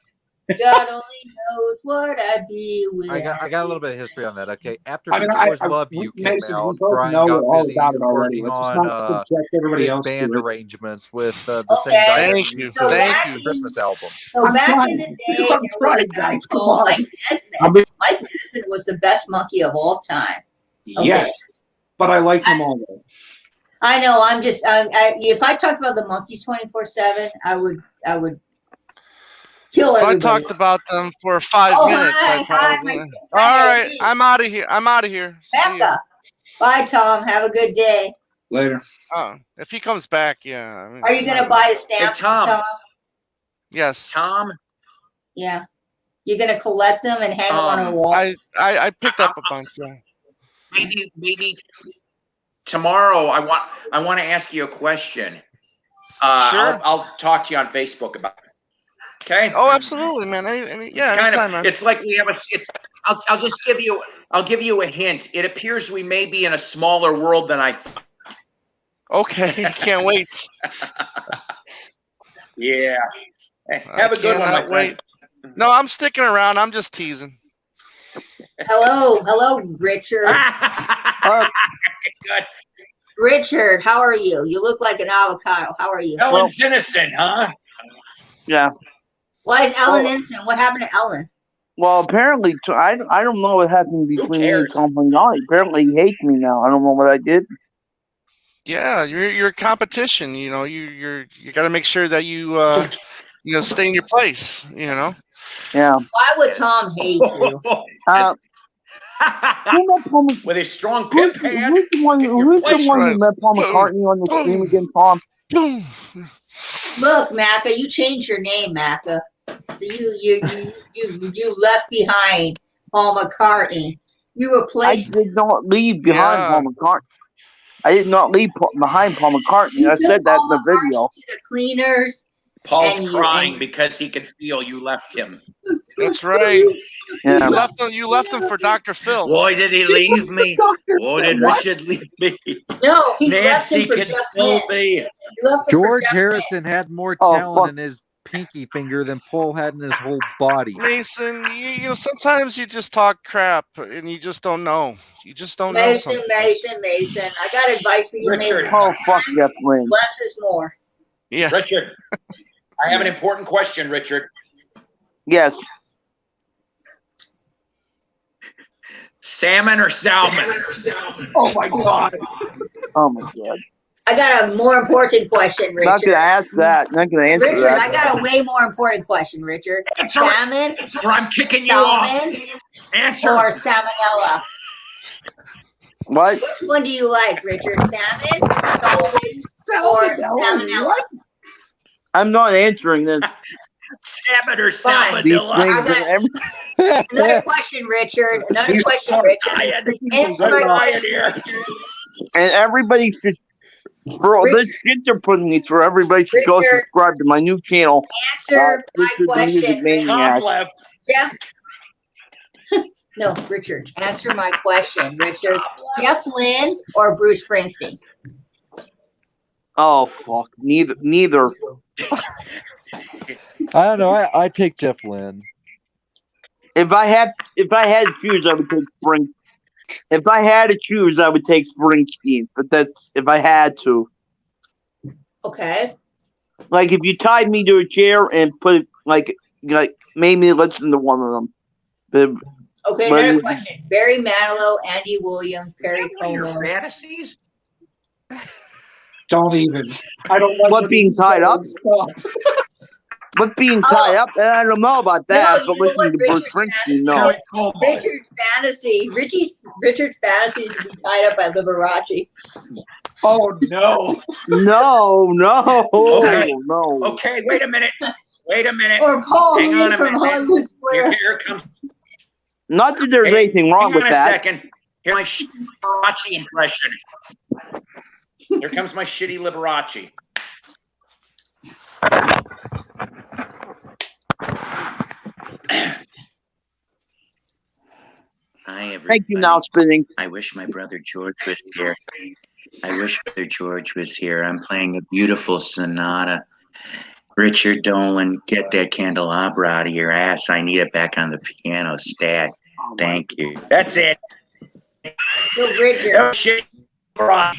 God only knows what I'd be with. I got a little bit of history on that. Okay, after I mean, Beach Boys Love You came Mason, we out, both Brian know got all busy about it already. working Let's just on not subject everybody big else band to it. arrangements with the Okay. same guy that Thank you. used So the back you. Christmas album. So I'm back trying. in the day, I'm there was a trying, guy guys. Come called on. Mike Nesmith. Mike Nesmith was the best monkey of all time. Okay. Yes, but I like them all. Though. I know. I'm just. If I talked about the monkeys 24/7, I would kill If I everybody. talked about them for 5 Oh, minutes, hi, I probably. hi, All right, Eddie. I'm out of here. I'm out of here. See ya. Becca. Bye, Tom. Have a good day. Later. Oh, if he comes back, yeah. I mean, Are you gonna buy a stamp, Hey, Tom. Yes. Tom, Yeah. You're gonna collect them and hang them on a wall. I picked up a bunch. Yeah. maybe tomorrow. I want to ask you a question. Sure. I'll talk to you on Facebook about it. Okay. Oh, absolutely, man. Yeah, anytime, man. It's like we have I'll just give you a hint. It appears we may be in a smaller world than I thought. Okay, can't wait. Yeah. Have a good one, my friend. No, I'm sticking around. I'm just teasing. Hello, Richard. Good. Richard, how are you? You look like an avocado. How are you? Ellen's innocent, huh? Yeah. Why is Ellen innocent? What happened to Ellen? Well, apparently, I don't know what happened between me and cares? Tom Vignali. Apparently, he hates me now. I don't know what I did. Yeah, you're competition. You know, you got to make sure that you stay in your place. You know. Yeah. Why would Tom hate you? Who met Paul Mc- With his strong who's, pimp hand. who's the one, Get your who's the place one right. who met Paul McCartney on the stream again, Tom? Look, Macca, you changed your name, Macca. You left behind Paul McCartney. You I replaced. did not leave behind Yeah. Paul McCartney. I did not leave behind Paul McCartney. You I took said that Paul in the video. McCartney to the cleaners. Paul's And crying because he could feel you left him. That's right. Yeah. You left him for Dr. Phil. Why did he leave me? Doctor, Why did what? Richard leave me? No, he left Nancy him for can just still men. be. He left him for George just Harrison had more Oh, talent fuck. in his pinky finger than Paul had in his whole body. Mason, you know, sometimes you just talk crap and you just don't know. You just don't know Mason, something. Mason. I got advice for you, Richard. Mason. Oh, fuck Jeff Lynne. Less is more. Yeah. Richard, I have an important question, Richard. Yes. Salmon or salmon? Oh my God. Oh, my God. I got a more important question, Richard. Not going to ask that. Not going to answer Richard, that. I got a way more important question, Richard. Answer it. Salmon, Or I'm kicking you off. salmon, Answer. or salmonella? What? Which one do you like, Richard? Salmon, or Salmonella, salmonella? what? I'm not answering this. Salmon or Fine. These salmonella. things I got- and every- Another question, Richard. Another He's question, smart. I Richard. had to keep Answer good my Ryan question, here. Richard. and everybody should for all this shit they're putting me through. Everybody should go Richard. subscribe to my new channel. Answer my Richard the Music question. Maniac. Tom left. Jeff. No, Richard. Answer my question, Richard. Jeff Lynne or Bruce Springsteen? Oh fuck, neither. I don't know. I take Jeff Lynne. If I had to choose, I would take Spring. If I had to choose, I would take Springsteen. But that's if I had to. Okay. Like if you tied me to a chair and put like made me listen to one of them. Okay, But- another question. Barry Manilow, Andy Williams, Perry Is that one of your Como. fantasies? Don't even. I don't like What, when being these tied up? guys Stop. But being tied up, I don't know about that. No, but you know listening to Bruce Richard's Springsteen, fantasy no. Richard's fantasy is to be tied up by Liberace. Oh no. No, Okay. no. Okay, wait a minute. Wait a minute. Or Paul Hang on Lynn a from minute. Hollywood Square. Here comes. Not that there's Hey, anything wrong hang with on a that. second. Here's my Liberace impression. Here comes my shitty Liberace. Hi, everybody. Thank you, now spinning. I wish my brother George was here. I wish brother George was here. I'm playing a beautiful sonata. Richard Dolan, get that candelabra out of your ass. I need it back on the piano. Stat. Thank you. That's it. So Richard, Oh, shit.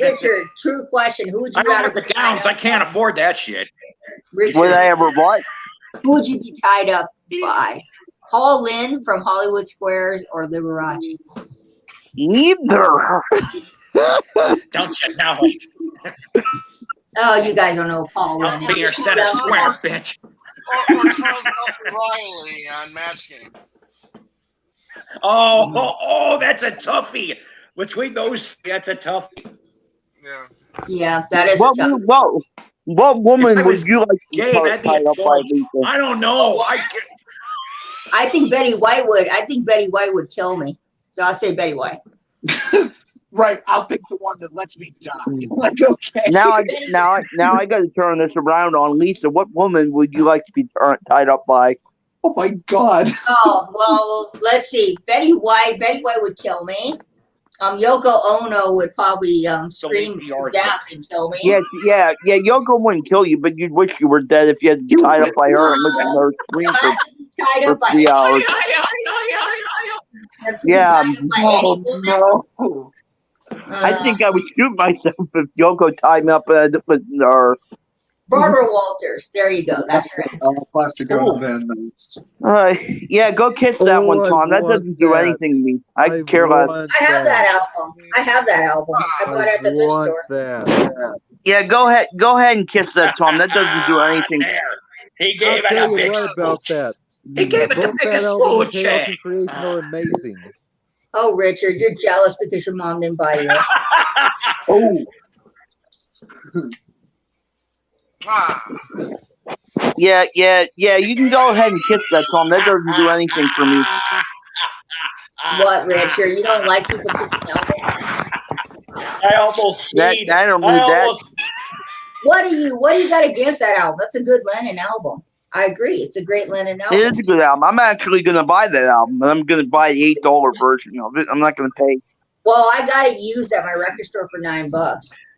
Richard, true question. Who would I you don't rather have the be tied downs. up I can't by? afford that shit. Would Richard, I ever what? who would you be tied up by? Paul Lynn from Hollywood Squares or Liberace? Neither. Don't you know? Oh, you guys don't know Paul Lynn. I'll be your center square, bitch. Or Charles Nelson Riley on Match Game. Oh, that's a toughie. Between those, that's a toughie. Yeah. Yeah, that is What a tough. woman If I would was you like to gay, be that'd be tied a up by, choice. Lisa? I don't know. I think Betty White would. I think Betty White would kill me. So I'll say Betty White. Right, I'll pick the one that lets me die. Like, okay. Now I got to turn this around on Lisa. What woman would you like to be tied up by? Oh my God. Oh well, let's see. Betty White. Betty White would kill me. Yoko Ono would probably scream the to Arthur. death and kill me. Yeah. Yoko wouldn't kill you, but you'd wish you were dead if you had to be tied up by her and listen to her scream If I for, have to be tied for up by 3 hours. have to be Yeah. tied up by any Oh woman. no. I think I would shoot myself if Yoko tied me up with her. Barbara Walters. There you go. That's right. Plastic on the band notes. Yeah, go kiss that one, I Tom. That want doesn't do that. anything to me. I care less. want I have that album. I have that album. I bought it at the thrift want store. that. Yeah, go ahead and kiss that, Tom. That doesn't do anything. There. He I'll gave it tell a you big what about smooch. that. He gave it the Both that biggest album and smooch. Chaos and Creation are amazing. Oh, Richard, you're jealous because your mom didn't buy you. Oh, Ah. yeah. You can go ahead and kiss that, Tom. That doesn't do anything for me. What, Richard? You don't like people kissing albums? I almost That peed. I don't need that. What do you got against that album? That's a good Lennon album. I agree. It's a great Lennon It album. is a good album. I'm actually gonna buy that album, but I'm gonna buy the $8 version of it. I'm not gonna pay. Well, I got it used at my record store for $9,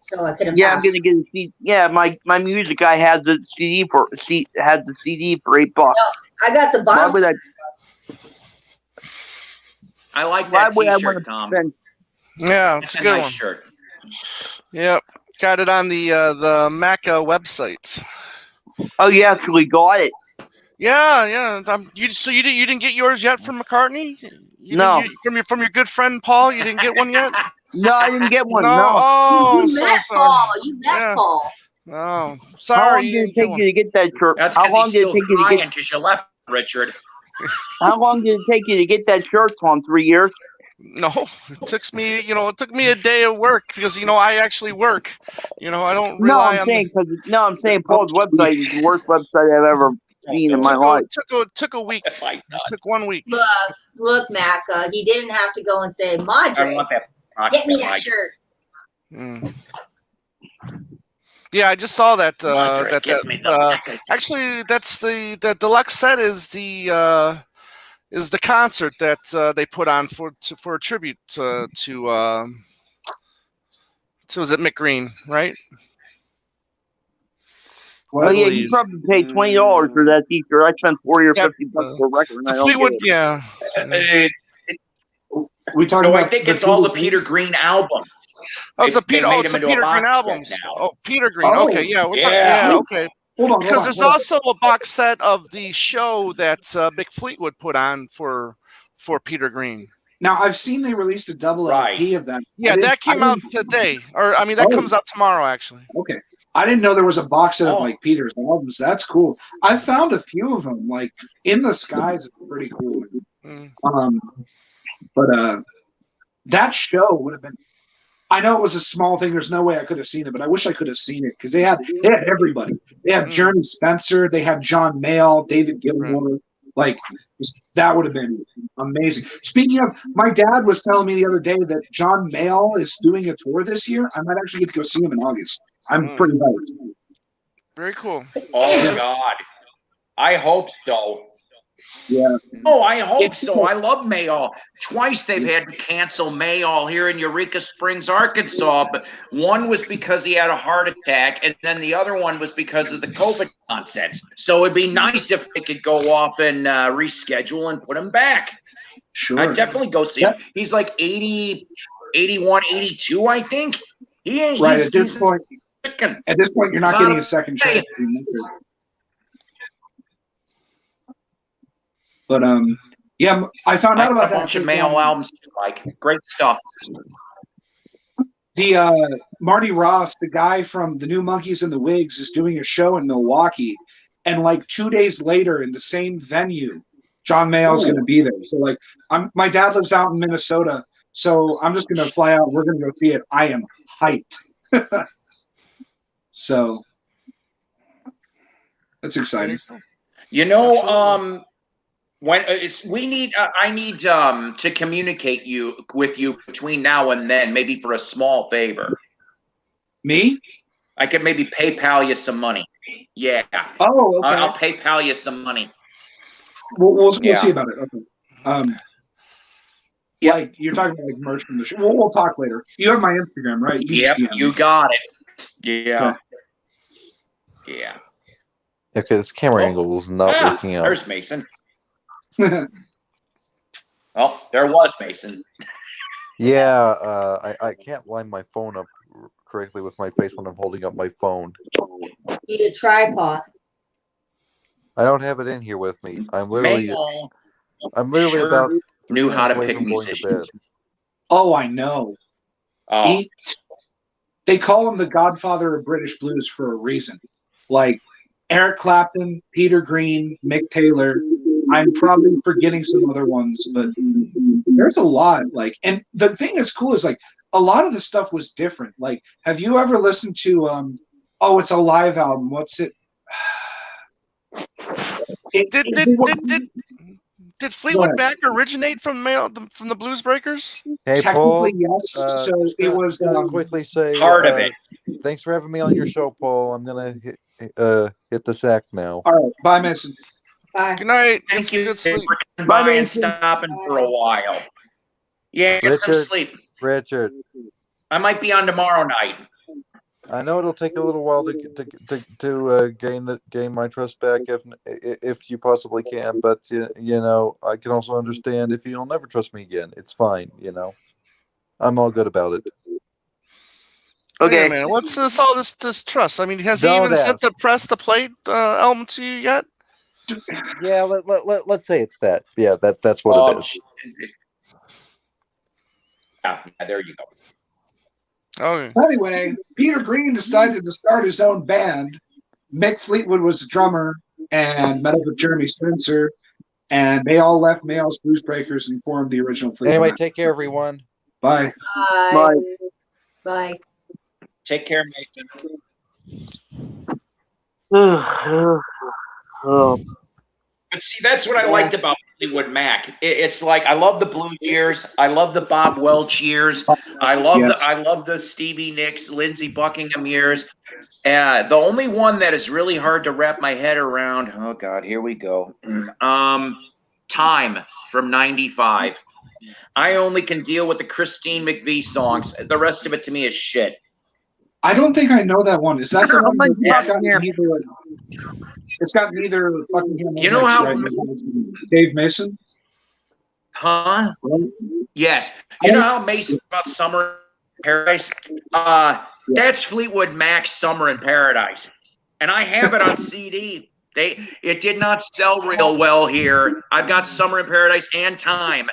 so I could have. Yeah, I'm gonna get a CD. Yeah, my music guy has the CD for $8. I got the Why bottom. would I? I like Why that would I T-shirt, want to Tom. spend? Yeah, it's It's a good nice one. shirt. Yep. Got it on the Maca website. Oh, you actually got it. Yeah. You didn't get yours yet from McCartney? No. From your good friend Paul, you didn't get one yet? No, I didn't get one. No. No. Oh, you so met sorry. Paul. You met Yeah. Paul. Oh, How long sorry. did it take you to get that shirt? That's How because long he's did it still take you to crying get? because you left, Richard. How long did it take you to get that shirt, Tom? 3 years? No, it took me a day of work because I actually work. I don't No, rely I'm on saying Paul's website is the worst website I've ever seen in my life. Took a week. It took 1 week. Look, Mac. He didn't have to go and say, "Madre, I want that. get me that shirt." Mm. Yeah, I just saw that. Actually, that's the deluxe set is the concert that they put on for a tribute to was it Mick Green, right? Well, yeah, you probably paid $20 for that T-shirt. I spent $40 or $50 for a record. And the Fleetwood, yeah. We talking No, about I think it's all the Peter Green albums. Oh, it's Peter Green albums. Oh, Peter Green. Okay, yeah, we're talking. Yeah, okay. Because there's also a box set of the show that Mick Fleetwood put on for Peter Green. Now I've seen they released a double LP of that. Yeah, that came out today, or I mean that comes out tomorrow actually. Okay, I didn't know there was a box set of like Peter's albums. That's cool. I found a few of them, like In the Skies is pretty cool. But that show would have been. I know it was a small thing. There's no way I could have seen it, but I wish I could have seen it because they had everybody. They had Journey Spencer, they had John Mayall, David Gilmour. Like that would have been amazing. Speaking of, my dad was telling me the other day that John Mayall is doing a tour this year. I might actually get to go see him in August. I'm pretty hyped. Very cool. Oh God, I hope so. Yeah. Oh, I hope so. I love Mayall. Twice they've had to cancel Mayall here in Eureka Springs, Arkansas, but one was because he had a heart attack, and then the other one was because of the COVID nonsense. So it'd be nice if they could go off and reschedule and put him back. Sure. I'd definitely go see him. He's like 80, 81, 82, I think. He ain't right at this point. At this point, you're not getting a second chance. But yeah, I found out about that. A bunch of Mayall albums, like great stuff. The Marty Ross, the guy from the New Monkeys and the Wigs, is doing a show in Milwaukee, and like 2 days later, in the same venue, John Mayall's going to be there. So like, my dad lives out in Minnesota, so I'm just going to fly out. We're going to go see it. I am hyped. So that's exciting. You know, when I need to communicate with you between now and then, maybe for a small favor. Me? I could maybe PayPal you some money. Yeah. Oh, okay. I'll PayPal you some money. We'll see about it. Okay. Like you're talking about like merch from the show. We'll talk later. You have my Instagram, right? You got it. Yeah. Okay. Yeah. Okay, this camera angle is not working out. There's Mason. Oh, there was Mason. Yeah, I can't line my phone up correctly with my face when I'm holding up my phone. Need a tripod. I don't have it in here with me. I'm literally about knew how to pick musicians. Oh, I know. Oh. They call him the Godfather of British blues for a reason. Like Eric Clapton, Peter Green, Mick Taylor. I'm probably forgetting some other ones, but there's a lot. Like, and the thing that's cool is like a lot of the stuff was different. Like, have you ever listened to it's a live album? What's it? Did Fleetwood Mac originate from the Blues Breakers? Hey, technically, Paul, yes. So it was quickly say part of it. Thanks for having me on your show, Paul. I'm gonna hit the sack now. All right, bye, Mason. Bye. Good night. Thank you Good sleep. for coming by and stopping for a while. Yeah, get some sleep. Richard, I might be on tomorrow night. I know it'll take a little while to gain my trust back if you possibly can, but you know I can also understand if you'll never trust me again. It's fine, you know. I'm all good about it. Okay, man. What's this trust? I mean, has he even sent the Press the Plate album to you yet? Yeah, let's say it's that. Yeah, that's what it is. Yeah, there you go. Okay. Anyway, Peter Green decided to start his own band. Mick Fleetwood was the drummer and met up with Jeremy Spencer, and they all left Mayall's Blues Breakers and formed the original Fleetwood. Anyway, take care, everyone. Bye. Bye. Bye. Take care, Mason. But see, that's what I liked about Fleetwood Mac. It's like I love the blues years. I love the Bob Welch years. I love the Stevie Nicks, Lindsey Buckingham years. The only one that is really hard to wrap my head around. Oh God, here we go. Time from '95. I only can deal with the Christine McVie songs. The rest of it to me is shit. I don't think I know that one. Is that the one it's got neither Buckingham You know how Dave Mason? Huh? Yes. You know how Mason about Summer in Paradise? That's Fleetwood Mac's Summer in Paradise. And I have it on CD. It did not sell real well here. I've got Summer in Paradise and Time.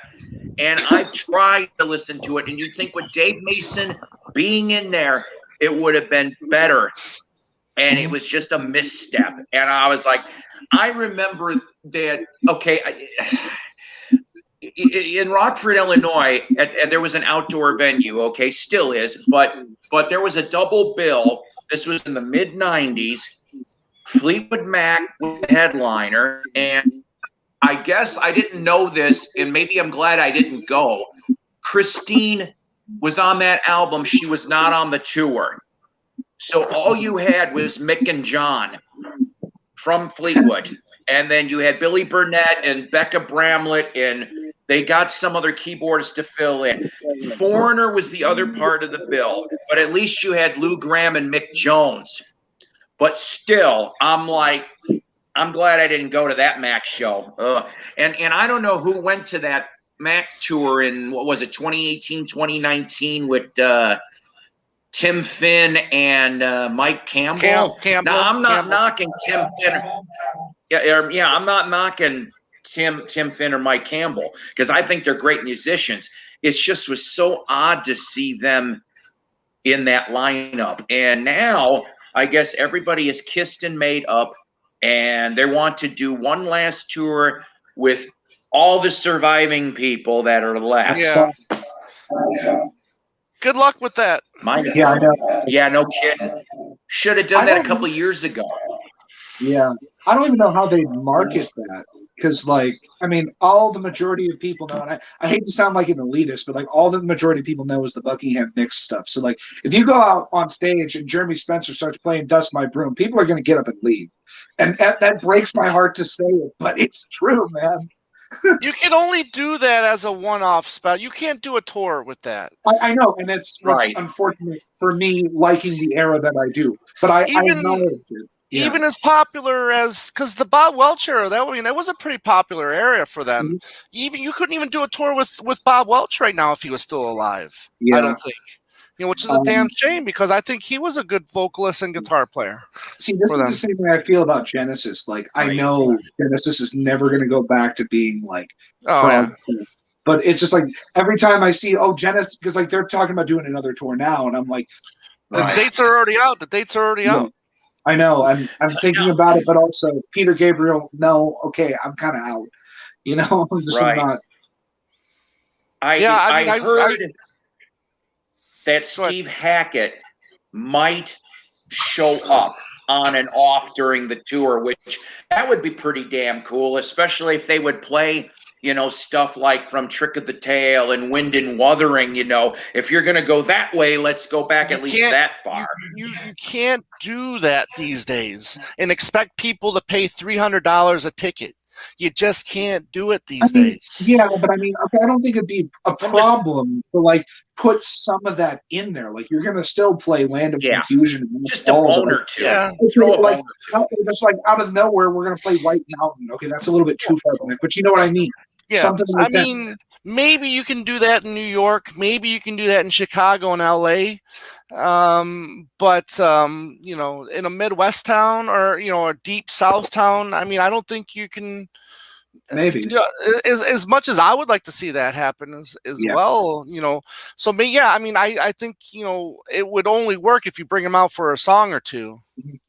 And I've tried to listen to it. And you'd think with Dave Mason being in there, it would have been better. And it was just a misstep. And I was like, I remember that, okay, in Rockford, Illinois, there was an outdoor venue, okay, still is, but there was a double bill. This was in the mid-'90s. Fleetwood Mac was the headliner, and I guess I didn't know this, and maybe I'm glad I didn't go. Christine was on that album. She was not on the tour. So all you had was Mick and John from Fleetwood. And then you had Billy Burnett and Becca Bramlett, and they got some other keyboardists to fill in. Foreigner was the other part of the bill, but at least you had Lou Gramm and Mick Jones. But still, I'm like, I'm glad I didn't go to that Mac show. And I don't know who went to that Mac tour in, what was it, 2018, 2019 with Tim Finn and Mike Campbell. Now, I'm not knocking Tim Finn. Yeah, I'm not knocking Tim Finn or Mike Campbell because I think they're great musicians. It just was so odd to see them in that lineup. And now I guess everybody is kissed and made up, and they want to do one last tour with all the surviving people that are left. Yeah. Good luck with that. I know. Yeah, no kidding. Should have done that a couple of years ago. Yeah. I don't even know how they market that. Because, like, I mean, all the majority of people know, and I hate to sound like an elitist, but, like, all the majority of people know is the Buckingham Nicks stuff. So, like, if you go out on stage and Jeremy Spencer starts playing Dust My Broom, people are going to get up and leave. And that breaks my heart to say it, but it's true, man. You can only do that as a one-off spell. You can't do a tour with that. I know, and it's right. Unfortunate for me liking the era that I do. But I acknowledge it. Yeah. Even as popular as, because the Bob Welch era, that was a pretty popular area for them. Mm-hmm. Even you couldn't even do a tour with Bob Welch right now if he was still alive. Yeah. I don't think, which is a damn shame because I think he was a good vocalist and guitar player. See, this is the same way I feel about Genesis. Like I know Genesis is never going to go back to being like, but it's just like every time I see Genesis, because like they're talking about doing another tour now, and I'm like, the dates are already out. The dates are already out. I know. I'm thinking about it, but also Peter Gabriel. No, okay, I'm kind of out. I'm just not. I heard that Steve Hackett might show up on and off during the tour, which that would be pretty damn cool, especially if they would play. Stuff like from Trick of the Tail and Wind and Wuthering, if you're going to go that way, let's go back at least that far. You can't do that these days and expect people to pay $300 a ticket. You just can't do it these days. Yeah, but I mean, okay, I don't think it'd be a problem to like put some of that in there. Like you're going to still play Land of Confusion. Just a bone or two. Yeah. Just like out of nowhere, we're going to play White Mountain. Okay, that's a little bit too far from it, but you know what I mean. Yeah, something like that. Mean, maybe you can do that in New York. Maybe you can do that in Chicago and LA. But in a Midwest town or a deep South town, I mean, I don't think you can. Maybe as much as I would like to see that happen as well. So I mean, I think it would only work if you bring them out for a song or two.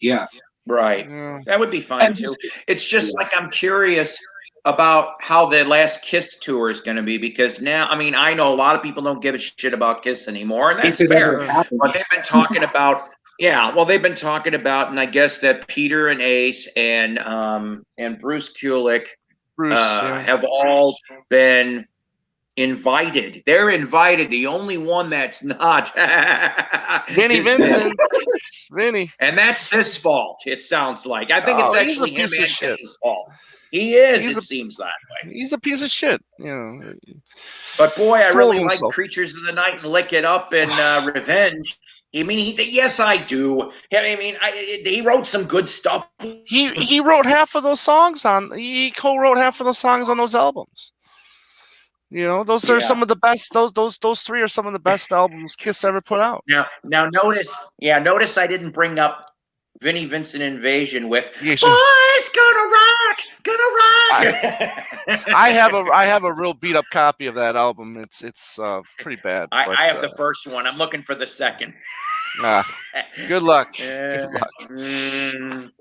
Yeah, right. Yeah. That would be fine too. It's just like I'm curious about how the last Kiss tour is going to be because now, I mean, I know a lot of people don't give a shit about Kiss anymore, and that's fair. But they've been talking about Yeah, well, they've been talking about, and I guess that Peter and Ace and Bruce Kulick have all been invited. They're invited. The only one that's not, Vinny Vincent. Vinny, and that's his fault. It sounds like. I think it's actually him and his fault. He is. It seems that way. He's a piece of shit. You know. But boy, I really like Creatures of the Night and Lick It Up and Revenge. I mean, yes, I do. I mean, he wrote some good stuff. He wrote half of those songs he co-wrote half of those songs on those albums. You know, those are some of the best. Those three are some of the best albums Kiss ever put out. Now notice I didn't bring up Vinnie Vincent Invasion with "Boys Gonna Rock." I have a real beat up copy of that album. It's pretty bad. I have the first one. I'm looking for the second. Good luck. I'm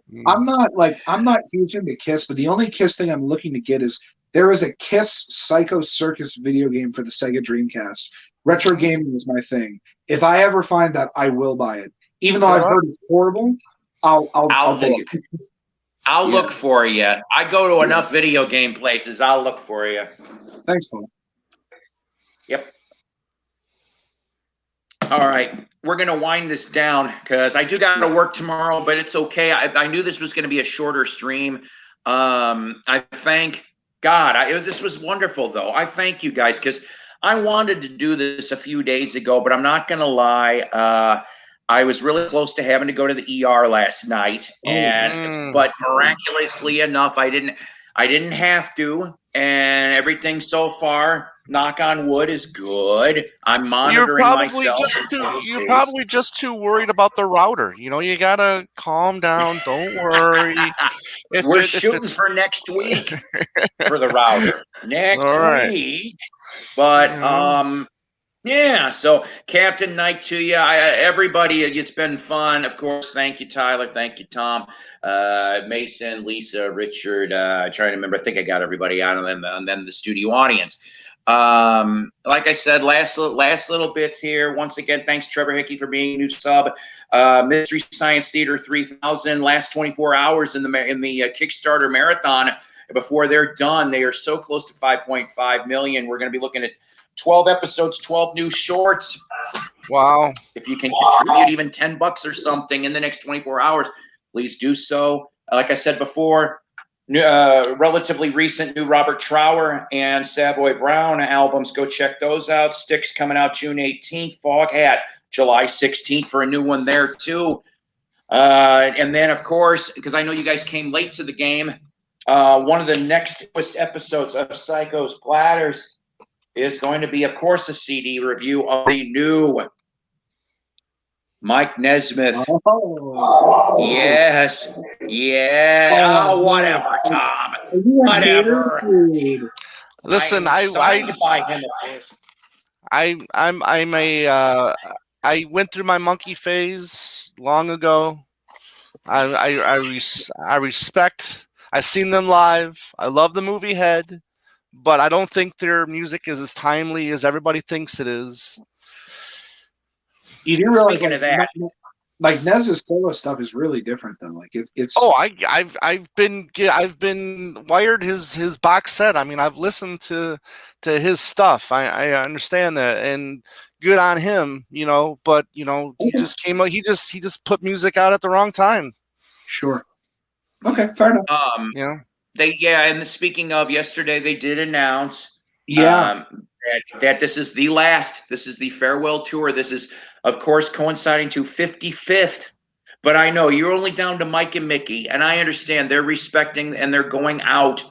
not huge into Kiss, but the only Kiss thing I'm looking to get is there is a Kiss Psycho Circus video game for the Sega Dreamcast. Retro gaming is my thing. If I ever find that, I will buy it. Even though I've heard it's horrible, I'll take it. I'll look for you. I go to enough video game places. I'll look for you. Thanks, Paul. Yep. All right. We're going to wind this down because I do got to work tomorrow, but it's okay. I knew this was going to be a shorter stream. I thank God. This was wonderful, though. I thank you guys because I wanted to do this a few days ago, but I'm not going to lie. I was really close to having to go to the ER last night, but miraculously enough, I didn't have to, and everything so far, knock on wood, is good. I'm monitoring myself. You're probably just too worried about the router. You know, you gotta calm down. Don't worry. We're shooting for next week for the router next week, but yeah, so Captain Night to you. Everybody, it's been fun. Of course, thank you, Tyler. Thank you, Tom, Mason, Lisa, Richard. Trying to remember. I think I got everybody out of them, and then the studio audience. Like I said, last little bits here. Once again, thanks, Trevor Hickey, for being a new sub. Mystery Science Theater 3000. Last 24 hours in the Kickstarter marathon. Before they're done, they are so close to 5.5 million. We're going to be looking at 12 episodes, 12 new shorts. Wow. If you can contribute even $10 or something in the next 24 hours, please do so. Like I said before, relatively recent new Robert Trower and Savoy Brown albums. Go check those out. Sticks coming out June 18th. Foghat July 16th for a new one there too. And then, of course, because I know you guys came late to the game, one of the next episodes of Psykos Platters is going to be, of course, a CD review of the new Mike Nesmith. Oh. Yes. Yeah. Oh, whatever, Tom. Whatever. Listen, I went through my monkey phase long ago. I respect. I've seen them live. I love the movie Head. But I don't think their music is as timely as everybody thinks it is. You do realize like Nez's solo stuff is really different than like it's. Oh, I've been wired his box set. I mean, I've listened to his stuff. I understand that, and good on him. You know, but you know, he just came out. He just put music out at the wrong time. Sure. Okay, fair enough. You know. And speaking of yesterday, they did announce that this is the farewell tour. This is, of course, coinciding to 55th. But I know you're only down to Mike and Mickey, and I understand they're respecting and they're going out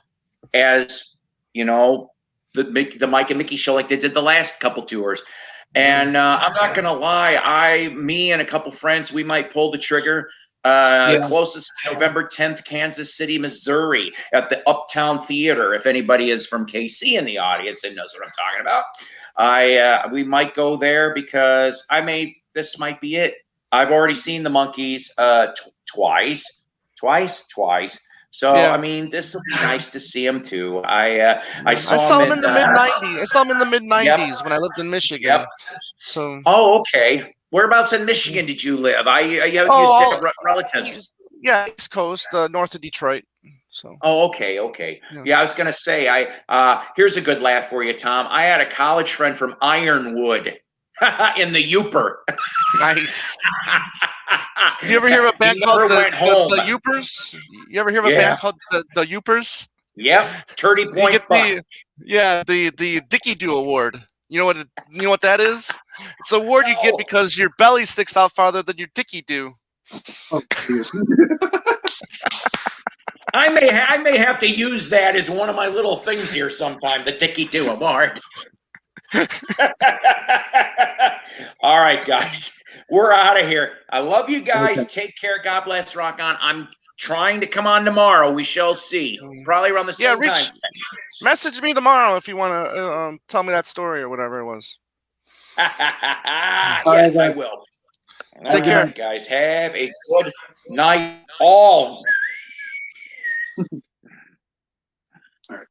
as, you know, the Mike and Mickey show like they did the last couple tours. And I'm not going to lie, me and a couple friends, we might pull the trigger. The closest November 10th, Kansas City, Missouri, at the Uptown Theater. If anybody is from KC in the audience and knows what I'm talking about, we might go there because this might be it. I've already seen the Monkees twice. So I mean, this will be nice to see them too. I saw them in the mid-90s. I saw them in the mid-90s when I lived in Michigan. Yep. So. Oh, okay. Whereabouts in Michigan did you live? I used to have relatives. Yeah, East Coast, north of Detroit. So. Oh, okay. Yeah, I was gonna say, here's a good laugh for you, Tom. I had a college friend from Ironwood in the Yooper. Nice. You ever hear of a band called the Yoopers? You ever hear of a band called the Yoopers? Yep, 30 point buck. The Dickie Doo Award. You know what that is? It's an award you get because your belly sticks out farther than your Dickie do. Oh, I may have to use that as one of my little things here sometime. The Dickie Doo Award. All right, guys, we're out of here. I love you guys. Okay. Take care. God bless. Rock on. I'm trying to come on tomorrow. We shall see. Probably around the same time. Message me tomorrow if you want to tell me that story or whatever it was. Yes, I will. Take care, guys. Have a good night, all. All right.